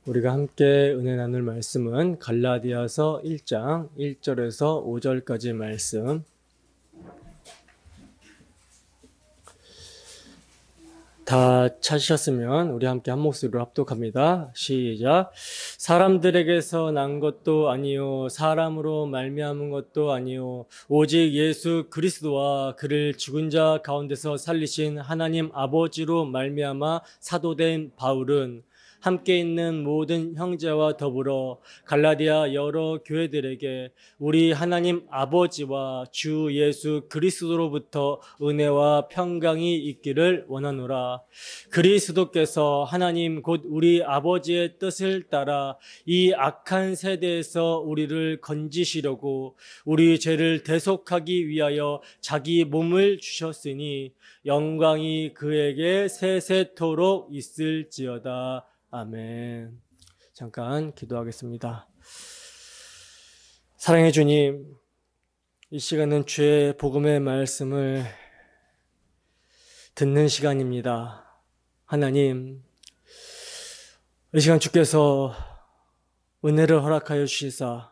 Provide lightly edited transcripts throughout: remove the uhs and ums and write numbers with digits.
우리가 함께 은혜 나눌 말씀은 갈라디아서 1장 1절에서 5절까지 말씀. 다 찾으셨으면 우리 함께 한 목소리로 합독합니다. 시작. 사람들에게서 난 것도 아니요 사람으로 말미암은 것도 아니요 오직 예수 그리스도와 그를 죽은 자 가운데서 살리신 하나님 아버지로 말미암아 사도된 바울은 함께 있는 모든 형제와 더불어 갈라디아 여러 교회들에게 우리 하나님 아버지와 주 예수 그리스도로부터 은혜와 평강이 있기를 원하노라. 그리스도께서 하나님 곧 우리 아버지의 뜻을 따라 이 악한 세대에서 우리를 건지시려고 우리 죄를 대속하기 위하여 자기 몸을 주셨으니 영광이 그에게 세세토록 있을지어다. 아멘. 잠깐 기도하겠습니다. 사랑해 주님, 이 시간은 주의 복음의 말씀을 듣는 시간입니다. 하나님, 이 시간 주께서 은혜를 허락하여 주시사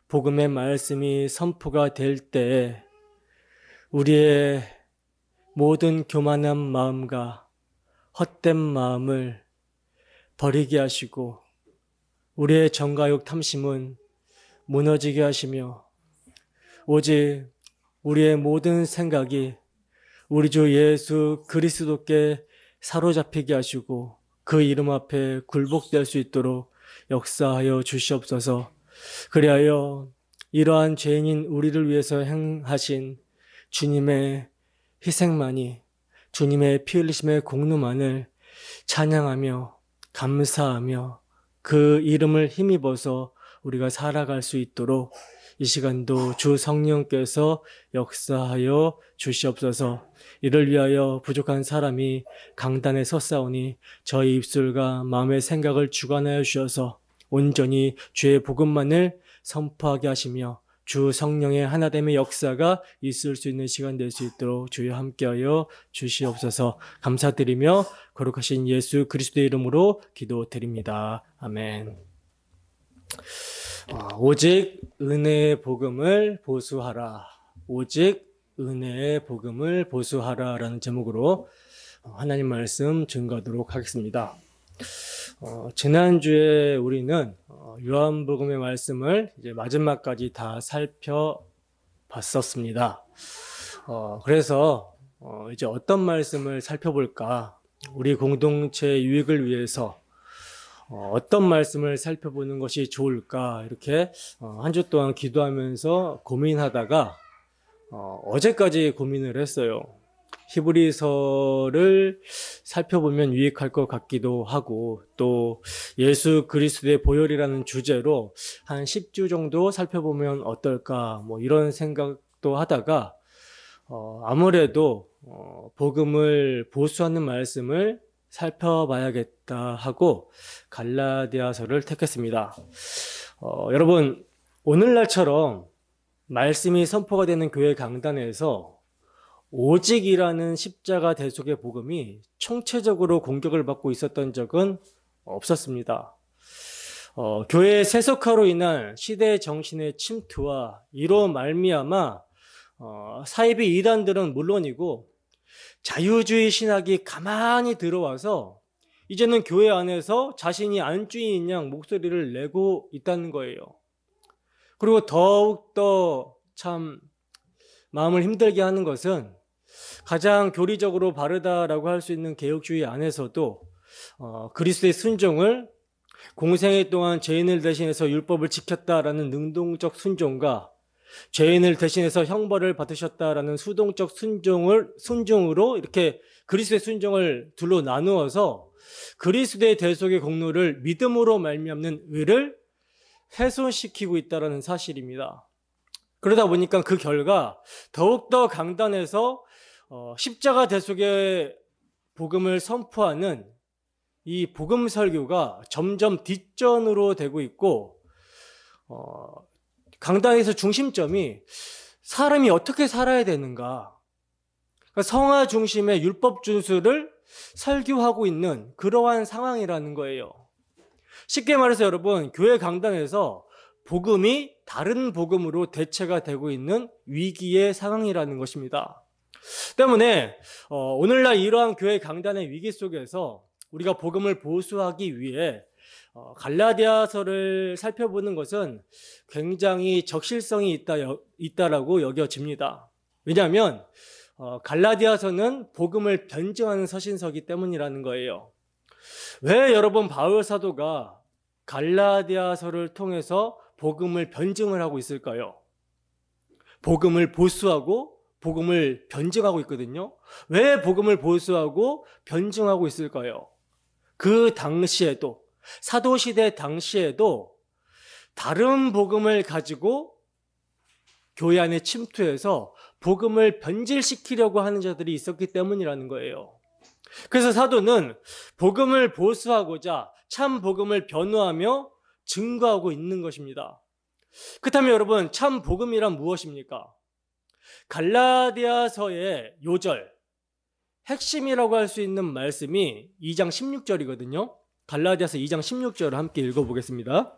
복음의 말씀이 선포가 될 때에 우리의 모든 교만한 마음과 헛된 마음을 버리게 하시고 우리의 정가욕 탐심은 무너지게 하시며 오직 우리의 모든 생각이 우리 주 예수 그리스도께 사로잡히게 하시고 그 이름 앞에 굴복될 수 있도록 역사하여 주시옵소서. 그리하여 이러한 죄인인 우리를 위해서 행하신 주님의 희생만이, 주님의 피 흘리심의 공로만을 찬양하며 감사하며 그 이름을 힘입어서 우리가 살아갈 수 있도록 이 시간도 주 성령께서 역사하여 주시옵소서. 이를 위하여 부족한 사람이 강단에 섰사오니 저희 입술과 마음의 생각을 주관하여 주셔서 온전히 주의 복음만을 선포하게 하시며 주 성령의 하나됨의 역사가 있을 수 있는 시간 될 수 있도록 주여 함께하여 주시옵소서. 감사드리며 거룩하신 예수 그리스도의 이름으로 기도드립니다. 아멘. 오직 은혜의 복음을 보수하라. 오직 은혜의 복음을 보수하라 라는 제목으로 하나님 말씀 증거하도록 하겠습니다. 지난주에 우리는 요한복음의 말씀을 이제 마지막까지 다 살펴봤었습니다. 그래서 이제 어떤 말씀을 살펴볼까? 우리 공동체 유익을 위해서 어떤 말씀을 살펴보는 것이 좋을까? 이렇게 한 주 동안 기도하면서 고민하다가 어제까지 고민을 했어요. 히브리서를 살펴보면 유익할 것 같기도 하고 또 예수 그리스도의 보혈이라는 주제로 한 10주 정도 살펴보면 어떨까 뭐 이런 생각도 하다가 아무래도 복음을 보수하는 말씀을 살펴봐야겠다 하고 갈라디아서를 택했습니다. 여러분, 오늘날처럼 말씀이 선포가 되는 교회 강단에서 오직이라는 십자가 대속의 복음이 총체적으로 공격을 받고 있었던 적은 없었습니다. 교회의 세속화로 인한 시대의 정신의 침투와 이로 말미암아 사이비 이단들은 물론이고 자유주의 신학이 가만히 들어와서 이제는 교회 안에서 자신이 안주인인 양 목소리를 내고 있다는 거예요. 그리고 더욱더 참 마음을 힘들게 하는 것은 가장 교리적으로 바르다라고 할 수 있는 개혁주의 안에서도 그리스도의 순종을 공생애 동안 죄인을 대신해서 율법을 지켰다라는 능동적 순종과 죄인을 대신해서 형벌을 받으셨다라는 수동적 순종으로 이렇게 그리스도의 순종을 둘로 나누어서 그리스도의 대속의 공로를 믿음으로 말미암는 의를 훼손시키고 있다라는 사실입니다. 그러다 보니까 그 결과 더욱더 강단에서 십자가 대속의 복음을 선포하는 이 복음 설교가 점점 뒷전으로 되고 있고 강단에서 중심점이 사람이 어떻게 살아야 되는가, 그러니까 성화 중심의 율법 준수를 설교하고 있는 그러한 상황이라는 거예요. 쉽게 말해서 여러분, 교회 강단에서 복음이 다른 복음으로 대체가 되고 있는 위기의 상황이라는 것입니다. 때문에 오늘날 이러한 교회 강단의 위기 속에서 우리가 복음을 보수하기 위해 갈라디아서를 살펴보는 것은 굉장히 적실성이 있다라고 여겨집니다. 왜냐하면 갈라디아서는 복음을 변증하는 서신서이기 때문이라는 거예요. 왜 여러분 바울 사도가 갈라디아서를 통해서 복음을 변증을 하고 있을까요? 복음을 보수하고 복음을 변증하고 있거든요. 왜 복음을 보수하고 변증하고 있을까요? 그 당시에도, 사도시대 당시에도 다른 복음을 가지고 교회 안에 침투해서 복음을 변질시키려고 하는 자들이 있었기 때문이라는 거예요. 그래서 사도는 복음을 보수하고자 참 복음을 변호하며 증거하고 있는 것입니다. 그렇다면 여러분, 참 복음이란 무엇입니까? 갈라디아서의 요절, 핵심이라고 할 수 있는 말씀이 2장 16절이거든요. 갈라디아서 2장 16절을 함께 읽어보겠습니다.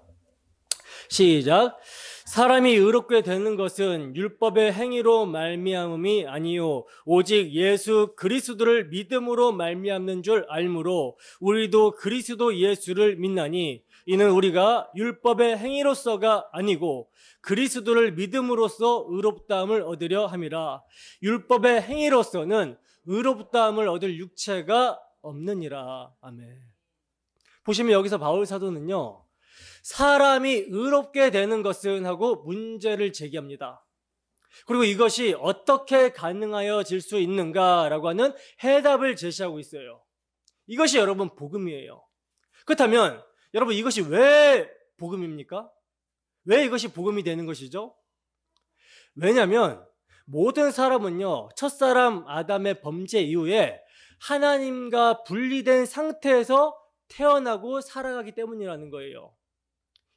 시작. 사람이 의롭게 되는 것은 율법의 행위로 말미암음이 아니요 오직 예수 그리스도를 믿음으로 말미암는 줄 알므로 우리도 그리스도 예수를 믿나니 이는 우리가 율법의 행위로서가 아니고 그리스도를 믿음으로써 의롭다함을 얻으려 함이라. 율법의 행위로서는 의롭다함을 얻을 육체가 없느니라. 아멘. 보시면 여기서 바울 사도는요, 사람이 의롭게 되는 것은 하고 문제를 제기합니다. 그리고 이것이 어떻게 가능하여질 수 있는가라고 하는 해답을 제시하고 있어요. 이것이 여러분 복음이에요. 그렇다면 여러분, 이것이 왜 복음입니까? 왜 이것이 복음이 되는 것이죠? 왜냐하면 모든 사람은요, 첫사람 아담의 범죄 이후에 하나님과 분리된 상태에서 태어나고 살아가기 때문이라는 거예요.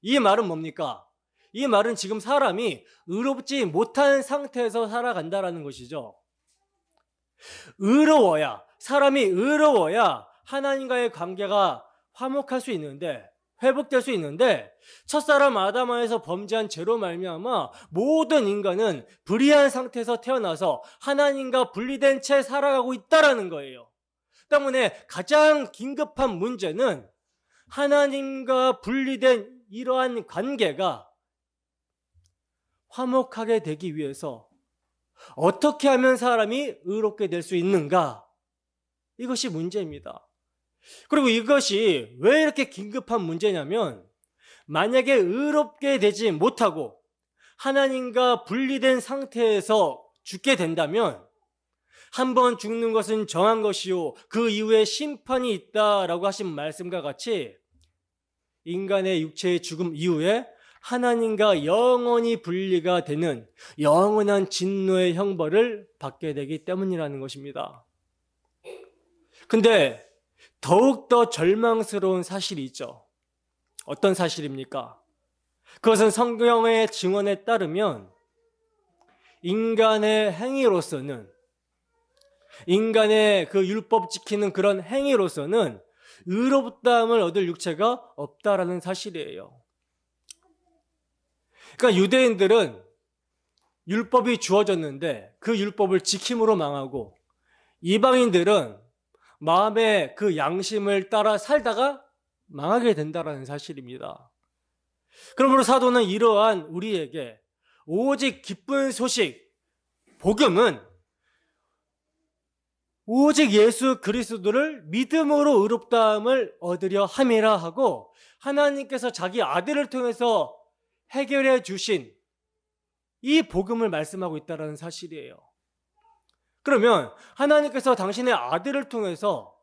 이 말은 뭡니까? 이 말은 지금 사람이 의롭지 못한 상태에서 살아간다라는 것이죠. 사람이 의로워야 하나님과의 관계가 화목할 수 있는데, 회복될 수 있는데, 첫사람 아담에서 범죄한 죄로 말미암아 모든 인간은 불의한 상태에서 태어나서 하나님과 분리된 채 살아가고 있다라는 거예요. 때문에 가장 긴급한 문제는 하나님과 분리된 이러한 관계가 화목하게 되기 위해서 어떻게 하면 사람이 의롭게 될 수 있는가? 이것이 문제입니다. 그리고 이것이 왜 이렇게 긴급한 문제냐면, 만약에 의롭게 되지 못하고 하나님과 분리된 상태에서 죽게 된다면 한번 죽는 것은 정한 것이요 그 이후에 심판이 있다라고 하신 말씀과 같이 인간의 육체의 죽음 이후에 하나님과 영원히 분리가 되는 영원한 진노의 형벌을 받게 되기 때문이라는 것입니다. 근데 더욱더 절망스러운 사실이 있죠. 어떤 사실입니까? 그것은 성경의 증언에 따르면 인간의 행위로서는, 인간의 그 율법 지키는 그런 행위로서는 의롭다함을 얻을 육체가 없다라는 사실이에요. 그러니까 유대인들은 율법이 주어졌는데 그 율법을 지킴으로 망하고, 이방인들은 마음의 그 양심을 따라 살다가 망하게 된다라는 사실입니다. 그러므로 사도는 이러한 우리에게 오직 기쁜 소식, 복음은 오직 예수 그리스도를 믿음으로 의롭다함을 얻으려 함이라 하고, 하나님께서 자기 아들을 통해서 해결해 주신 이 복음을 말씀하고 있다는 사실이에요. 그러면 하나님께서 당신의 아들을 통해서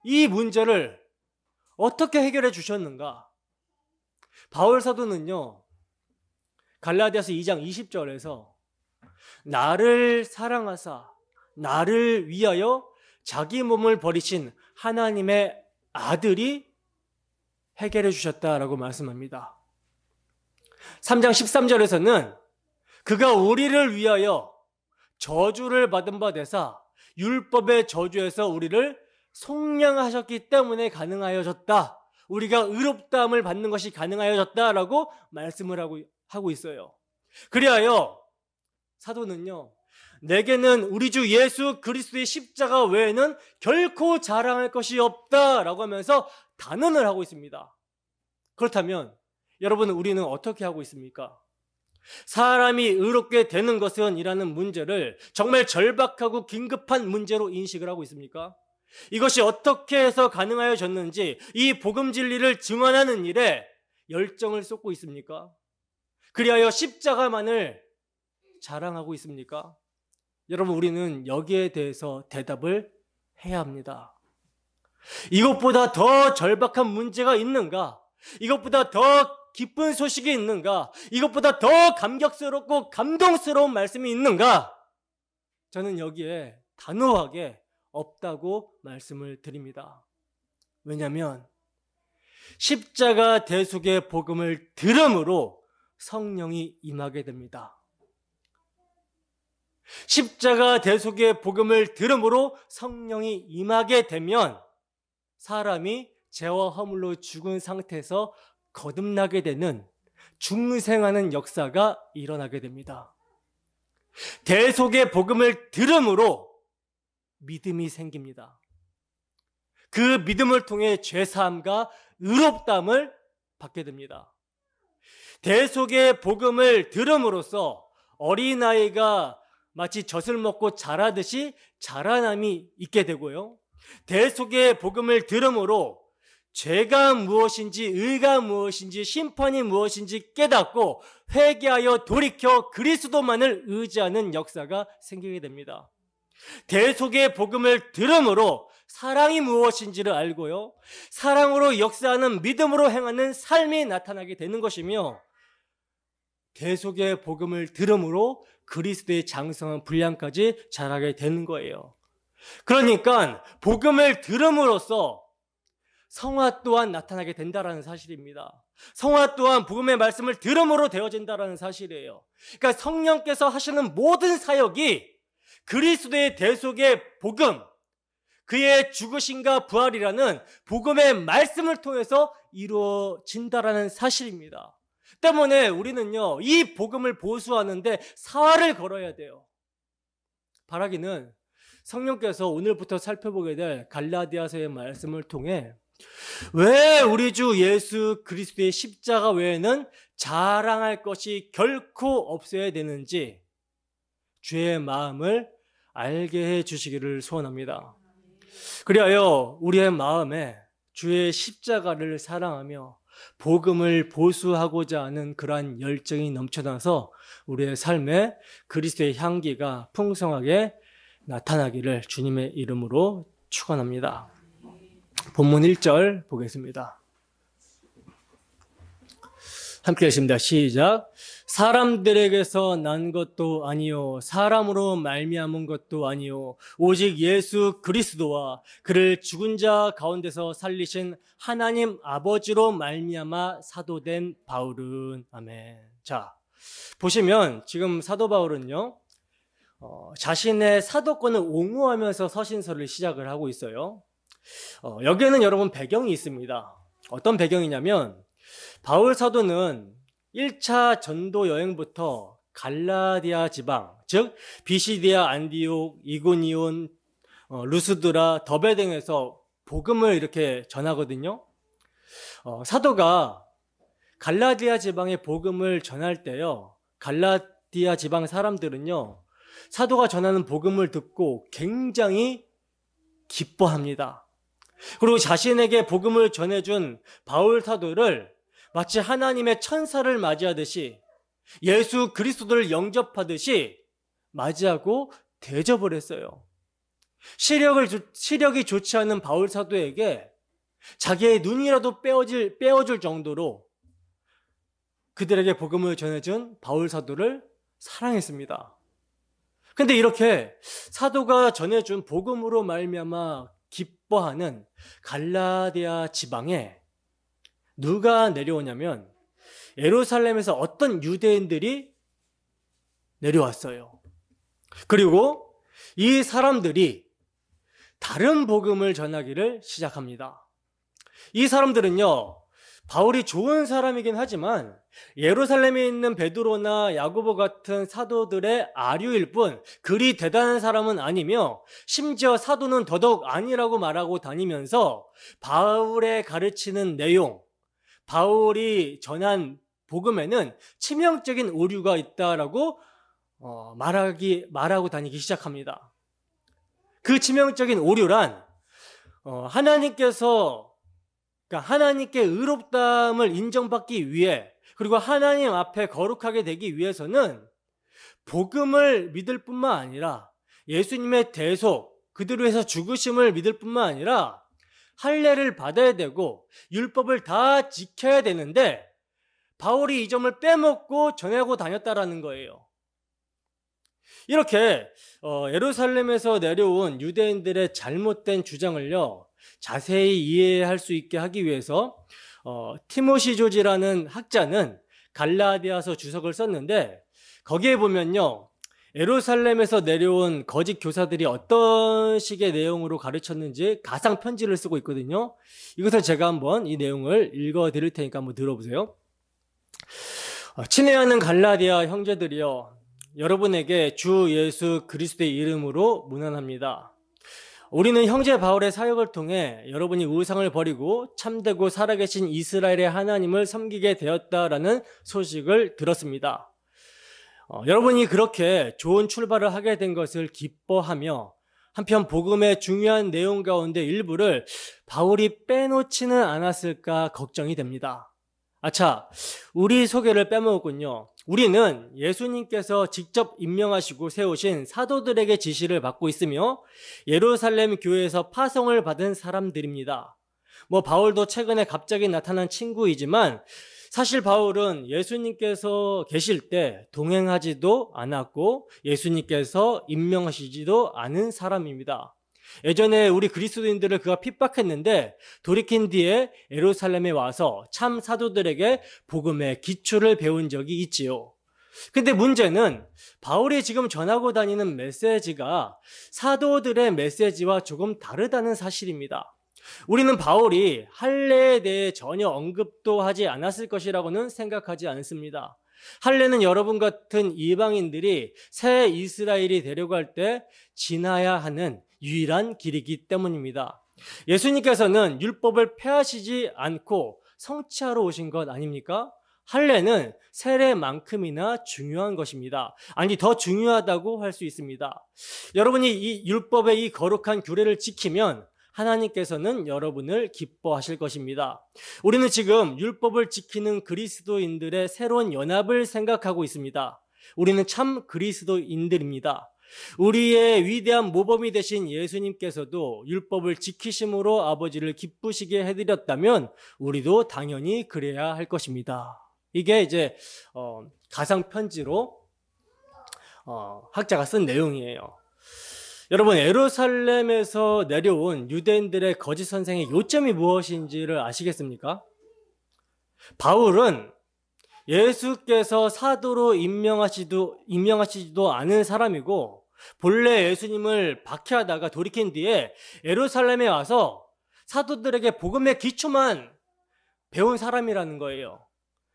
이 문제를 어떻게 해결해 주셨는가? 바울 사도는요, 갈라디아서 2장 20절에서 나를 사랑하사 나를 위하여 자기 몸을 버리신 하나님의 아들이 해결해 주셨다라고 말씀합니다. 3장 13절에서는 그가 우리를 위하여 저주를 받은 바 되사 율법의 저주에서 우리를 속량하셨기 때문에 가능하여졌다. 우리가 의롭다함을 받는 것이 가능하여졌다라고 말씀을 하고 있어요. 그리하여 사도는요, 내게는 우리 주 예수 그리스도의 십자가 외에는 결코 자랑할 것이 없다라고 하면서 단언을 하고 있습니다. 그렇다면 여러분, 우리는 어떻게 하고 있습니까? 사람이 의롭게 되는 것은 이라는 문제를 정말 절박하고 긴급한 문제로 인식을 하고 있습니까? 이것이 어떻게 해서 가능하여졌는지 이 복음 진리를 증언하는 일에 열정을 쏟고 있습니까? 그리하여 십자가만을 자랑하고 있습니까? 여러분, 우리는 여기에 대해서 대답을 해야 합니다. 이것보다 더 절박한 문제가 있는가? 이것보다 더 기쁜 소식이 있는가? 이것보다 더 감격스럽고 감동스러운 말씀이 있는가? 저는 여기에 단호하게 없다고 말씀을 드립니다. 왜냐하면 십자가 대속의 복음을 들음으로 성령이 임하게 됩니다. 십자가 대속의 복음을 들음으로 성령이 임하게 되면 사람이 죄와 허물로 죽은 상태에서 거듭나게 되는 중생하는 역사가 일어나게 됩니다. 대속의 복음을 들음으로 믿음이 생깁니다. 그 믿음을 통해 죄사함과 의롭다함을 받게 됩니다. 대속의 복음을 들음으로써 어린아이가 마치 젖을 먹고 자라듯이 자라남이 있게 되고요, 대속의 복음을 들음으로 죄가 무엇인지 의가 무엇인지 심판이 무엇인지 깨닫고 회개하여 돌이켜 그리스도만을 의지하는 역사가 생기게 됩니다. 대속의 복음을 들음으로 사랑이 무엇인지를 알고요, 사랑으로 역사하는 믿음으로 행하는 삶이 나타나게 되는 것이며, 대속의 복음을 들음으로 그리스도의 장성한 분량까지 자라게 되는 거예요. 그러니까 복음을 들음으로써 성화 또한 나타나게 된다는 사실입니다. 성화 또한 복음의 말씀을 들음으로 되어진다는 사실이에요. 그러니까 성령께서 하시는 모든 사역이 그리스도의 대속의 복음, 그의 죽으심과 부활이라는 복음의 말씀을 통해서 이루어진다는 사실입니다. 때문에 우리는요, 이 복음을 보수하는데 사활을 걸어야 돼요. 바라기는 성령께서 오늘부터 살펴보게 될 갈라디아서의 말씀을 통해 왜 우리 주 예수 그리스도의 십자가 외에는 자랑할 것이 결코 없어야 되는지 주의 마음을 알게 해 주시기를 소원합니다. 그리하여 우리의 마음에 주의 십자가를 사랑하며 복음을 보수하고자 하는 그러한 열정이 넘쳐나서 우리의 삶에 그리스도의 향기가 풍성하게 나타나기를 주님의 이름으로 축원합니다. 본문 1절 보겠습니다. 함께 하십니다. 시작. 사람들에게서 난 것도 아니요 사람으로 말미암은 것도 아니요 오직 예수 그리스도와 그를 죽은 자 가운데서 살리신 하나님 아버지로 말미암아 사도된 바울은. 아멘. 자, 보시면 지금 사도 바울은요, 자신의 사도권을 옹호하면서 서신서를 시작을 하고 있어요. 여기에는 여러분 배경이 있습니다. 어떤 배경이냐면 바울 사도는 1차 전도 여행부터 갈라디아 지방, 즉 비시디아, 안디옥, 이고니온, 루스드라, 더베 등에서 복음을 이렇게 전하거든요. 사도가 갈라디아 지방의 복음을 전할 때요, 갈라디아 지방 사람들은요, 사도가 전하는 복음을 듣고 굉장히 기뻐합니다. 그리고 자신에게 복음을 전해준 바울 사도를 마치 하나님의 천사를 맞이하듯이 예수 그리스도를 영접하듯이 맞이하고 대접을 했어요. 시력이 좋지 않은 바울 사도에게 자기의 눈이라도 빼어줄 정도로 그들에게 복음을 전해준 바울 사도를 사랑했습니다. 근데 이렇게 사도가 전해준 복음으로 말미암아 기뻐하는 갈라디아 지방에 누가 내려오냐면 예루살렘에서 어떤 유대인들이 내려왔어요. 그리고 이 사람들이 다른 복음을 전하기를 시작합니다. 이 사람들은요, 바울이 좋은 사람이긴 하지만 예루살렘에 있는 베드로나 야고보 같은 사도들의 아류일 뿐 그리 대단한 사람은 아니며, 심지어 사도는 더더욱 아니라고 말하고 다니면서 바울의 가르치는 내용, 바울이 전한 복음에는 치명적인 오류가 있다라고 말하고 다니기 시작합니다. 그 치명적인 오류란 하나님께 의롭다함을 인정받기 위해, 그리고 하나님 앞에 거룩하게 되기 위해서는 복음을 믿을 뿐만 아니라 예수님의 대속, 그들을 위해서 죽으심을 믿을 뿐만 아니라 할례를 받아야 되고 율법을 다 지켜야 되는데, 바울이 이 점을 빼먹고 전하고 다녔다라는 거예요. 이렇게 예루살렘에서 내려온 유대인들의 잘못된 주장을요, 자세히 이해할 수 있게 하기 위해서 티모시 조지라는 학자는 갈라디아서 주석을 썼는데, 거기에 보면요, 예루살렘에서 내려온 거짓 교사들이 어떤 식의 내용으로 가르쳤는지 가상 편지를 쓰고 있거든요. 이것을 제가 한번 이 내용을 읽어 드릴 테니까 한번 들어보세요. 친애하는 갈라디아 형제들이여, 여러분에게 주 예수 그리스도의 이름으로 문안합니다. 우리는 형제 바울의 사역을 통해 여러분이 우상을 버리고 참되고 살아계신 이스라엘의 하나님을 섬기게 되었다라는 소식을 들었습니다. 여러분이 그렇게 좋은 출발을 하게 된 것을 기뻐하며, 한편 복음의 중요한 내용 가운데 일부를 바울이 빼놓지는 않았을까 걱정이 됩니다. 아차, 우리 소개를 빼먹었군요. 우리는 예수님께서 직접 임명하시고 세우신 사도들에게 지시를 받고 있으며 예루살렘 교회에서 파송을 받은 사람들입니다. 바울도 최근에 갑자기 나타난 친구이지만, 사실 바울은 예수님께서 계실 때 동행하지도 않았고 예수님께서 임명하시지도 않은 사람입니다. 예전에 우리 그리스도인들을 그가 핍박했는데 돌이킨 뒤에 예루살렘에 와서 참 사도들에게 복음의 기초를 배운 적이 있지요. 근데 문제는 바울이 지금 전하고 다니는 메시지가 사도들의 메시지와 조금 다르다는 사실입니다. 우리는 바울이 할례에 대해 전혀 언급도 하지 않았을 것이라고는 생각하지 않습니다. 할례는 여러분 같은 이방인들이 새 이스라엘이 되려갈 때 지나야 하는 유일한 길이기 때문입니다. 예수님께서는 율법을 폐하시지 않고 성취하러 오신 것 아닙니까? 할례는 세례만큼이나 중요한 것입니다. 아니, 더 중요하다고 할 수 있습니다. 여러분이 이 율법의 이 거룩한 규례를 지키면 하나님께서는 여러분을 기뻐하실 것입니다. 우리는 지금 율법을 지키는 그리스도인들의 새로운 연합을 생각하고 있습니다. 우리는 참 그리스도인들입니다. 우리의 위대한 모범이 되신 예수님께서도 율법을 지키심으로 아버지를 기쁘시게 해드렸다면 우리도 당연히 그래야 할 것입니다. 이게 이제 가상 편지로 학자가 쓴 내용이에요. 여러분, 예루살렘에서 내려온 유대인들의 거짓 선생의 요점이 무엇인지를 아시겠습니까? 바울은 예수께서 사도로 임명하시지도 않은 사람이고, 본래 예수님을 박해하다가 돌이킨 뒤에 예루살렘에 와서 사도들에게 복음의 기초만 배운 사람이라는 거예요.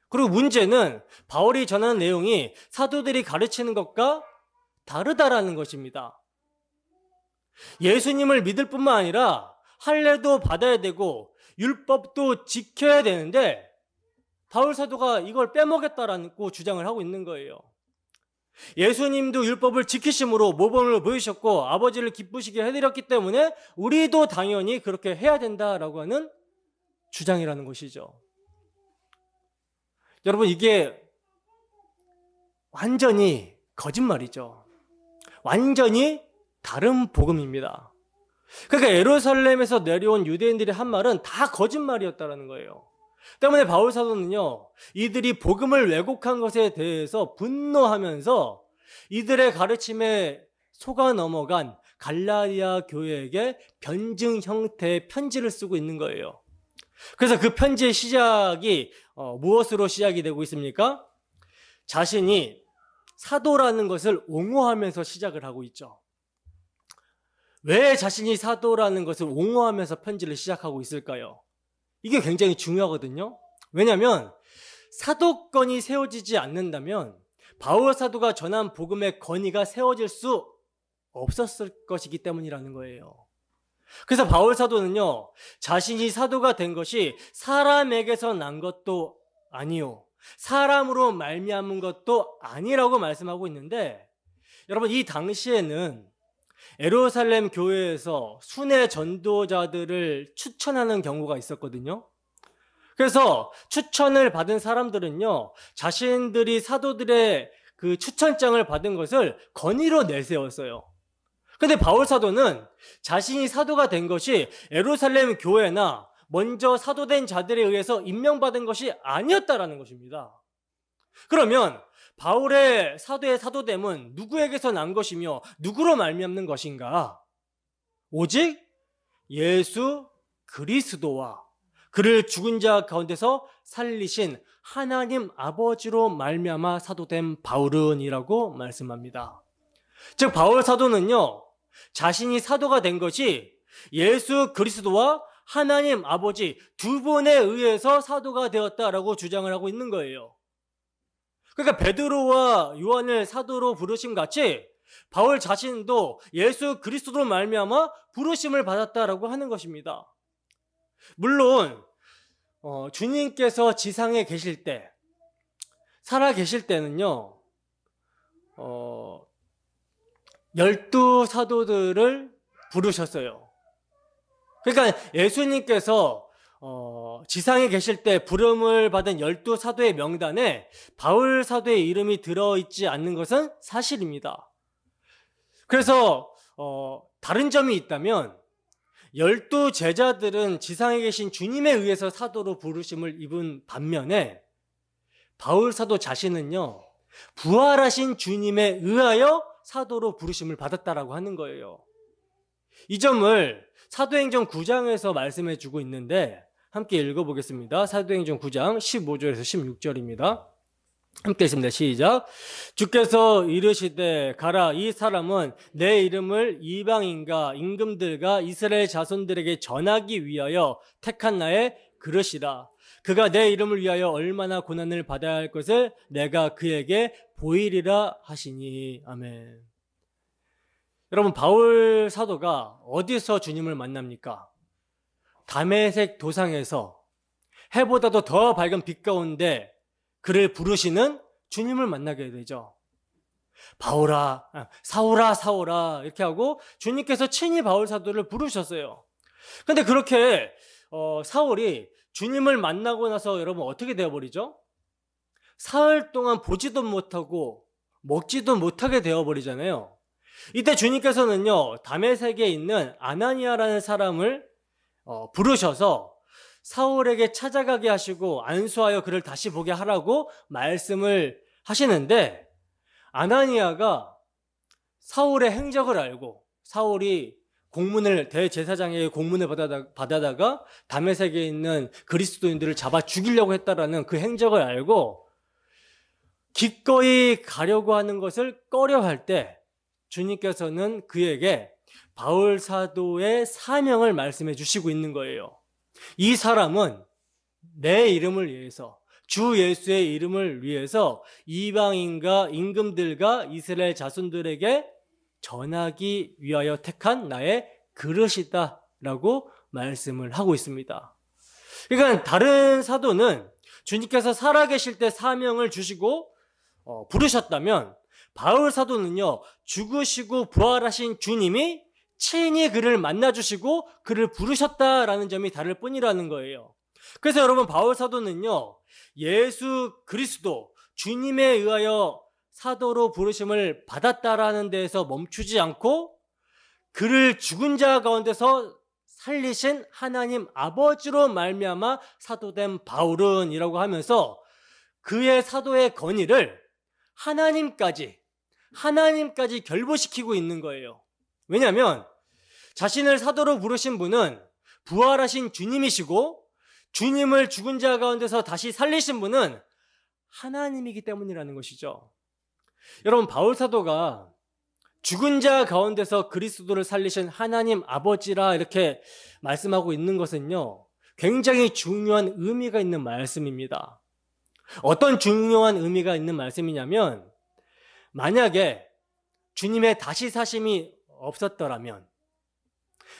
그리고 문제는 바울이 전하는 내용이 사도들이 가르치는 것과 다르다라는 것입니다. 예수님을 믿을 뿐만 아니라 할례도 받아야 되고 율법도 지켜야 되는데 바울 사도가 이걸 빼먹겠다라고 주장을 하고 있는 거예요. 예수님도 율법을 지키심으로 모범을 보이셨고 아버지를 기쁘시게 해드렸기 때문에 우리도 당연히 그렇게 해야 된다라고 하는 주장이라는 것이죠. 여러분, 이게 완전히 거짓말이죠. 완전히 다른 복음입니다. 그러니까 예루살렘에서 내려온 유대인들이 한 말은 다 거짓말이었다라는 거예요. 때문에 바울 사도는요, 이들이 복음을 왜곡한 것에 대해서 분노하면서 이들의 가르침에 속아 넘어간 갈라디아 교회에게 변증 형태의 편지를 쓰고 있는 거예요. 그래서 그 편지의 시작이 무엇으로 시작이 되고 있습니까? 자신이 사도라는 것을 옹호하면서 시작을 하고 있죠. 왜 자신이 사도라는 것을 옹호하면서 편지를 시작하고 있을까요? 이게 굉장히 중요하거든요. 왜냐하면 사도권이 세워지지 않는다면 바울 사도가 전한 복음의 권위가 세워질 수 없었을 것이기 때문이라는 거예요. 그래서 바울 사도는요, 자신이 사도가 된 것이 사람에게서 난 것도 아니요, 사람으로 말미암은 것도 아니라고 말씀하고 있는데, 여러분, 이 당시에는 예루살렘 교회에서 순회 전도자들을 추천하는 경우가 있었거든요. 그래서 추천을 받은 사람들은요, 자신들이 사도들의 그 추천장을 받은 것을 권위로 내세웠어요. 근데 바울 사도는 자신이 사도가 된 것이 예루살렘 교회나 먼저 사도된 자들에 의해서 임명받은 것이 아니었다라는 것입니다. 그러면 바울의 사도의 사도됨은 누구에게서 난 것이며 누구로 말미암는 것인가? 오직 예수 그리스도와 그를 죽은 자 가운데서 살리신 하나님 아버지로 말미암아 사도된 바울은이라고 말씀합니다. 즉 바울 사도는요, 자신이 사도가 된 것이 예수 그리스도와 하나님 아버지 두 분에 의해서 사도가 되었다라고 주장을 하고 있는 거예요. 그러니까 베드로와 요한을 사도로 부르심 같이 바울 자신도 예수 그리스도로 말미암아 부르심을 받았다라고 하는 것입니다. 물론 주님께서 지상에 계실 때, 살아 계실 때는요, 12 사도들을 부르셨어요. 그러니까 예수님께서 지상에 계실 때 부름을 받은 12 사도의 명단에 바울 사도의 이름이 들어있지 않는 것은 사실입니다. 그래서 다른 점이 있다면 12 제자들은 지상에 계신 주님에 의해서 사도로 부르심을 입은 반면에 바울 사도 자신은요, 부활하신 주님에 의하여 사도로 부르심을 받았다라고 하는 거예요. 이 점을 사도행전 9장에서 말씀해 주고 있는데 함께 읽어보겠습니다. 사도행전 9장 15절에서 16절입니다. 함께 읽습니다. 시작. 주께서 이르시되 가라, 이 사람은 내 이름을 이방인과 임금들과 이스라엘 자손들에게 전하기 위하여 택한 나의 그릇이라. 그가 내 이름을 위하여 얼마나 고난을 받아야 할 것을 내가 그에게 보이리라 하시니. 아멘. 여러분, 바울 사도가 어디서 주님을 만납니까? 다메섹 도상에서 해보다도 더 밝은 빛 가운데 그를 부르시는 주님을 만나게 되죠. 바울아, 사울아, 사울아 이렇게 하고 주님께서 친히 바울 사도를 부르셨어요. 근데 그렇게 사울이 주님을 만나고 나서 여러분 어떻게 되어버리죠? 사흘 동안 보지도 못하고 먹지도 못하게 되어버리잖아요. 이때 주님께서는요, 다메섹에 있는 아나니아라는 사람을 부르셔서 사울에게 찾아가게 하시고 안수하여 그를 다시 보게 하라고 말씀을 하시는데, 아나니아가 사울의 행적을 알고 사울이 대제사장에게 공문을 받아다가 다메섹에 있는 그리스도인들을 잡아 죽이려고 했다라는 그 행적을 알고 기꺼이 가려고 하는 것을 꺼려할 때 주님께서는 그에게 바울 사도의 사명을 말씀해 주시고 있는 거예요. 이 사람은 내 이름을 위해서, 주 예수의 이름을 위해서 이방인과 임금들과 이스라엘 자손들에게 전하기 위하여 택한 나의 그릇이다 라고 말씀을 하고 있습니다. 그러니까 다른 사도는 주님께서 살아계실 때 사명을 주시고 부르셨다면, 바울 사도는요, 죽으시고 부활하신 주님이 친히 그를 만나주시고 그를 부르셨다라는 점이 다를 뿐이라는 거예요. 그래서 여러분, 바울 사도는요, 예수 그리스도 주님에 의하여 사도로 부르심을 받았다라는 데에서 멈추지 않고 그를 죽은 자 가운데서 살리신 하나님 아버지로 말미암아 사도된 바울은이라고 하면서 그의 사도의 권위를 하나님까지 결부시키고 있는 거예요. 왜냐하면 자신을 사도로 부르신 분은 부활하신 주님이시고 주님을 죽은 자 가운데서 다시 살리신 분은 하나님이기 때문이라는 것이죠. 여러분, 바울 사도가 죽은 자 가운데서 그리스도를 살리신 하나님 아버지라 이렇게 말씀하고 있는 것은요, 굉장히 중요한 의미가 있는 말씀입니다. 어떤 중요한 의미가 있는 말씀이냐면, 만약에 주님의 다시 사심이 없었더라면,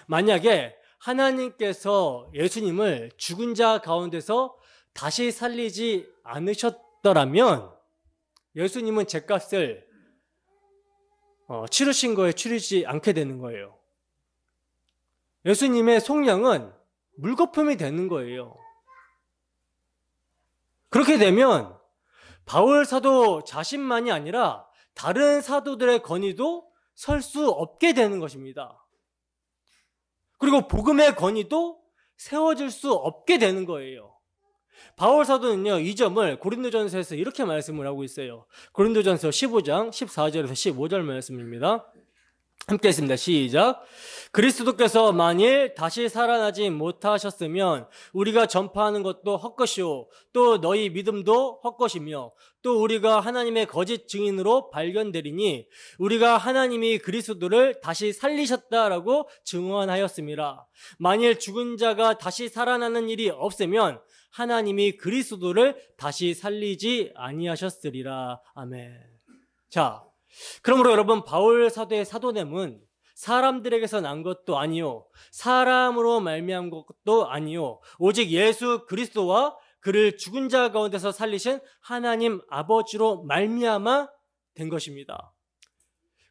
만약에 하나님께서 예수님을 죽은 자 가운데서 다시 살리지 않으셨더라면 예수님은 죗값을 치르신 거에 치르지 않게 되는 거예요. 예수님의 속량은 물거품이 되는 거예요. 그렇게 되면 바울 사도 자신만이 아니라 다른 사도들의 권위도 설 수 없게 되는 것입니다. 그리고 복음의 권위도 세워질 수 없게 되는 거예요. 바울 사도는요, 이 점을 고린도전서에서 이렇게 말씀을 하고 있어요. 고린도전서 15장 14절에서 15절 말씀입니다. 함께 했습니다. 시작. 그리스도께서 만일 다시 살아나지 못하셨으면 우리가 전파하는 것도 헛것이요 또 너희 믿음도 헛것이며 또 우리가 하나님의 거짓 증인으로 발견되리니 우리가 하나님이 그리스도를 다시 살리셨다라고 증언하였습니다. 만일 죽은 자가 다시 살아나는 일이 없으면 하나님이 그리스도를 다시 살리지 아니하셨으리라. 아멘. 자, 그러므로 여러분, 바울 사도의 사도됨은 사람들에게서 난 것도 아니요 사람으로 말미암은 것도 아니요 오직 예수 그리스도와 그를 죽은 자 가운데서 살리신 하나님 아버지로 말미암아 된 것입니다.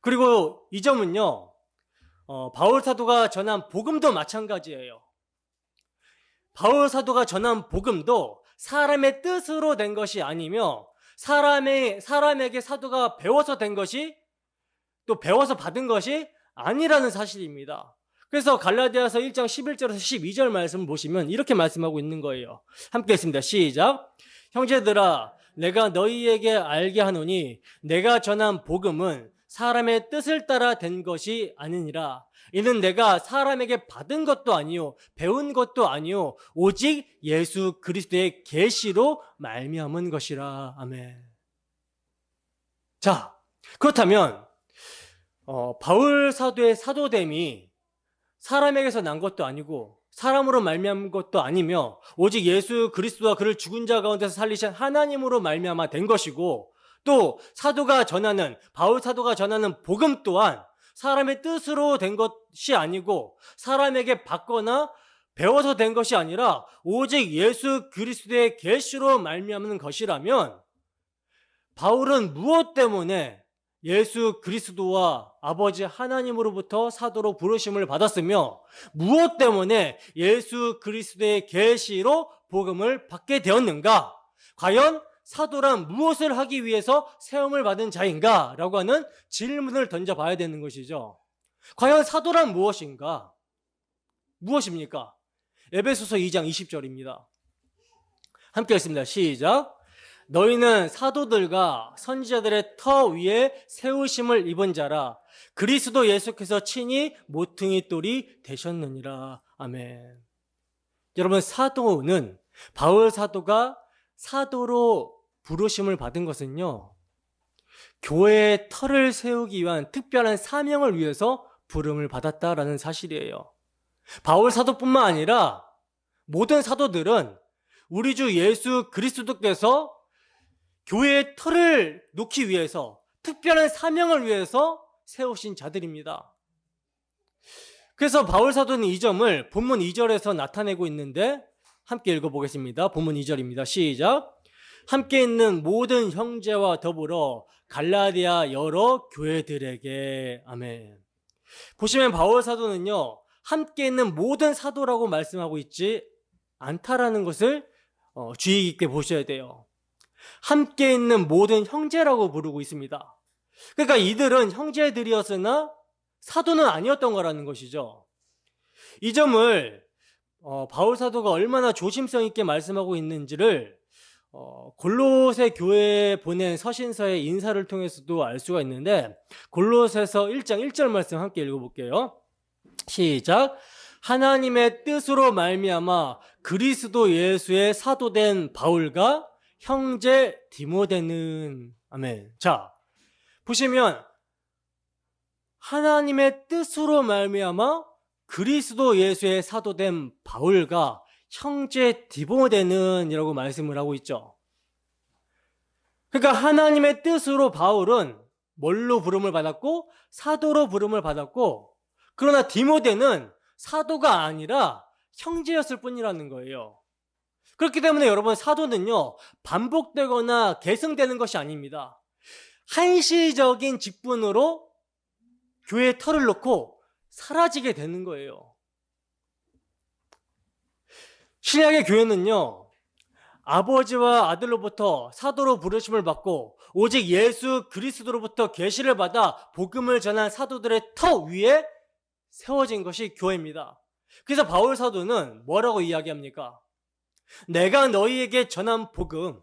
그리고 이 점은요, 바울 사도가 전한 복음도 마찬가지예요. 바울 사도가 전한 복음도 사람의 뜻으로 된 것이 아니며 사람에게 사도가 배워서 된 것이, 또 배워서 받은 것이 아니라는 사실입니다. 그래서 갈라디아서 1장 11절에서 12절 말씀을 보시면 이렇게 말씀하고 있는 거예요. 함께 했습니다. 시작. 형제들아, 내가 너희에게 알게 하노니 내가 전한 복음은 사람의 뜻을 따라 된 것이 아니니라. 이는 내가 사람에게 받은 것도 아니요 배운 것도 아니요 오직 예수 그리스도의 계시로 말미암은 것이라. 아멘. 자, 그렇다면 바울 사도의 사도됨이 사람에게서 난 것도 아니고 사람으로 말미암은 것도 아니며 오직 예수 그리스도와 그를 죽은 자 가운데서 살리신 하나님으로 말미암아 된 것이고, 또 바울 사도가 전하는 복음 또한 사람의 뜻으로 된 것이 아니고 사람에게 받거나 배워서 된 것이 아니라 오직 예수 그리스도의 계시로 말미암는 것이라면, 바울은 무엇 때문에 예수 그리스도와 아버지 하나님으로부터 사도로 부르심을 받았으며 무엇 때문에 예수 그리스도의 계시로 복음을 받게 되었는가? 과연 사도란 무엇을 하기 위해서 세움을 받은 자인가? 라고 하는 질문을 던져봐야 되는 것이죠. 과연 사도란 무엇인가? 무엇입니까? 에베소서 2장 20절입니다. 함께 읽습니다. 시작. 너희는 사도들과 선지자들의 터 위에 세우심을 입은 자라. 그리스도 예수께서 친히 모퉁이 돌이 되셨느니라. 아멘. 여러분, 사도는, 바울 사도가 사도로 부르심을 받은 것은요, 교회의 터를 세우기 위한 특별한 사명을 위해서 부름을 받았다라는 사실이에요. 바울 사도뿐만 아니라 모든 사도들은 우리 주 예수 그리스도께서 교회의 터를 놓기 위해서 특별한 사명을 위해서 세우신 자들입니다. 그래서 바울 사도는 이 점을 본문 2절에서 나타내고 있는데 함께 읽어보겠습니다. 본문 2절입니다. 시작. 함께 있는 모든 형제와 더불어 갈라디아 여러 교회들에게. 아멘. 보시면 바울 사도는요, 함께 있는 모든 사도라고 말씀하고 있지 않다라는 것을 주의 깊게 보셔야 돼요. 함께 있는 모든 형제라고 부르고 있습니다. 그러니까 이들은 형제들이었으나 사도는 아니었던 거라는 것이죠. 이 점을 바울 사도가 얼마나 조심성 있게 말씀하고 있는지를 골로새 교회에 보낸 서신서의 인사를 통해서도 알 수가 있는데, 골로새서 1장 1절 말씀 함께 읽어볼게요. 시작. 하나님의 뜻으로 말미암아 그리스도 예수의 사도된 바울과 형제 디모데는. 아멘. 자, 보시면 하나님의 뜻으로 말미암아 그리스도 예수의 사도된 바울과 형제 디모데는이라고 말씀을 하고 있죠. 그러니까 하나님의 뜻으로 바울은 뭘로 부름을 받았고 사도로 부름을 받았고, 그러나 디모데는 사도가 아니라 형제였을 뿐이라는 거예요. 그렇기 때문에 여러분, 사도는요 반복되거나 계승되는 것이 아닙니다. 한시적인 직분으로 교회에 털을 놓고 사라지게 되는 거예요. 신약의 교회는요 아버지와 아들로부터 사도로 부르심을 받고 오직 예수 그리스도로부터 계시를 받아 복음을 전한 사도들의 터 위에 세워진 것이 교회입니다. 그래서 바울 사도는 뭐라고 이야기합니까? 내가 너희에게 전한 복음,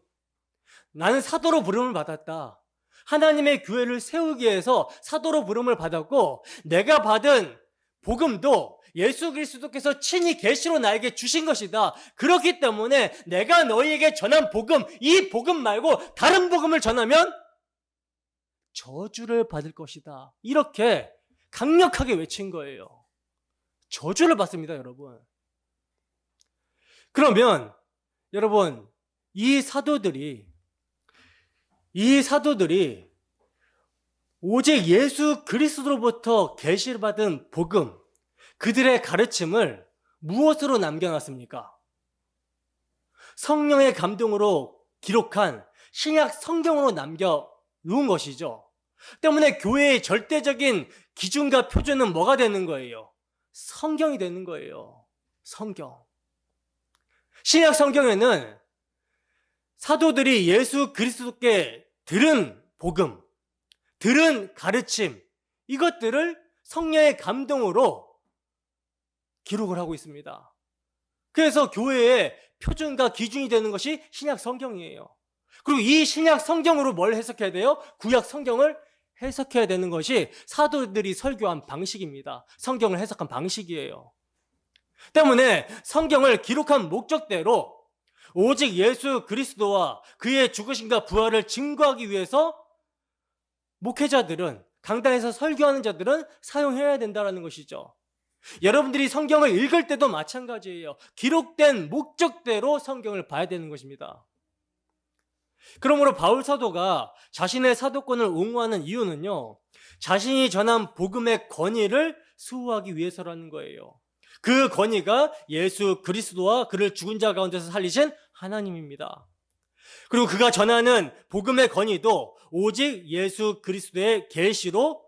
나는 사도로 부름을 받았다. 하나님의 교회를 세우기 위해서 사도로 부름을 받았고, 내가 받은 복음도 예수 그리스도께서 친히 계시로 나에게 주신 것이다. 그렇기 때문에 내가 너희에게 전한 복음, 이 복음 말고 다른 복음을 전하면 저주를 받을 것이다. 이렇게 강력하게 외친 거예요. 저주를 받습니다, 여러분. 그러면 여러분, 이 사도들이 오직 예수 그리스도로부터 계시를 받은 복음, 그들의 가르침을 무엇으로 남겨놨습니까? 성령의 감동으로 기록한 신약 성경으로 남겨놓은 것이죠. 때문에 교회의 절대적인 기준과 표준은 뭐가 되는 거예요? 성경이 되는 거예요. 성경. 신약 성경에는 사도들이 예수 그리스도께 들은 복음, 들은 가르침, 이것들을 성령의 감동으로 기록을 하고 있습니다. 그래서 교회의 표준과 기준이 되는 것이 신약 성경이에요. 그리고 이 신약 성경으로 뭘 해석해야 돼요? 구약 성경을 해석해야 되는 것이 사도들이 설교한 방식입니다. 성경을 해석한 방식이에요. 때문에 성경을 기록한 목적대로 오직 예수 그리스도와 그의 죽으심과 부활을 증거하기 위해서 목회자들은, 강단에서 설교하는 자들은 사용해야 된다는 것이죠. 여러분들이 성경을 읽을 때도 마찬가지예요. 기록된 목적대로 성경을 봐야 되는 것입니다. 그러므로 바울 사도가 자신의 사도권을 옹호하는 이유는요, 자신이 전한 복음의 권위를 수호하기 위해서라는 거예요. 그 권위가 예수 그리스도와 그를 죽은 자 가운데서 살리신 하나님입니다. 그리고 그가 전하는 복음의 권위도 오직 예수 그리스도의 계시로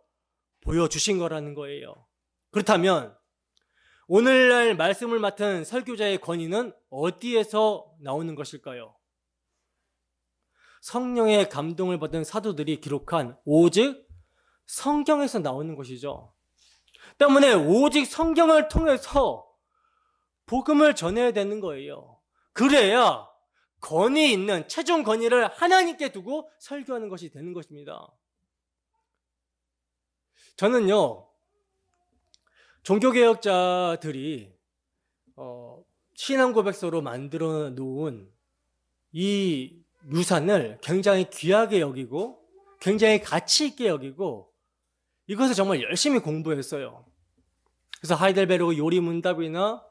보여주신 거라는 거예요. 그렇다면 오늘날 말씀을 맡은 설교자의 권위는 어디에서 나오는 것일까요? 성령의 감동을 받은 사도들이 기록한 오직 성경에서 나오는 것이죠. 때문에 오직 성경을 통해서 복음을 전해야 되는 거예요. 그래야 권위 있는, 최종 권위를 하나님께 두고 설교하는 것이 되는 것입니다. 저는요, 종교개혁자들이 신앙고백서로 만들어 놓은 이 유산을 굉장히 귀하게 여기고 굉장히 가치 있게 여기고 이것을 정말 열심히 공부했어요. 그래서 하이델베르그 요리문답이나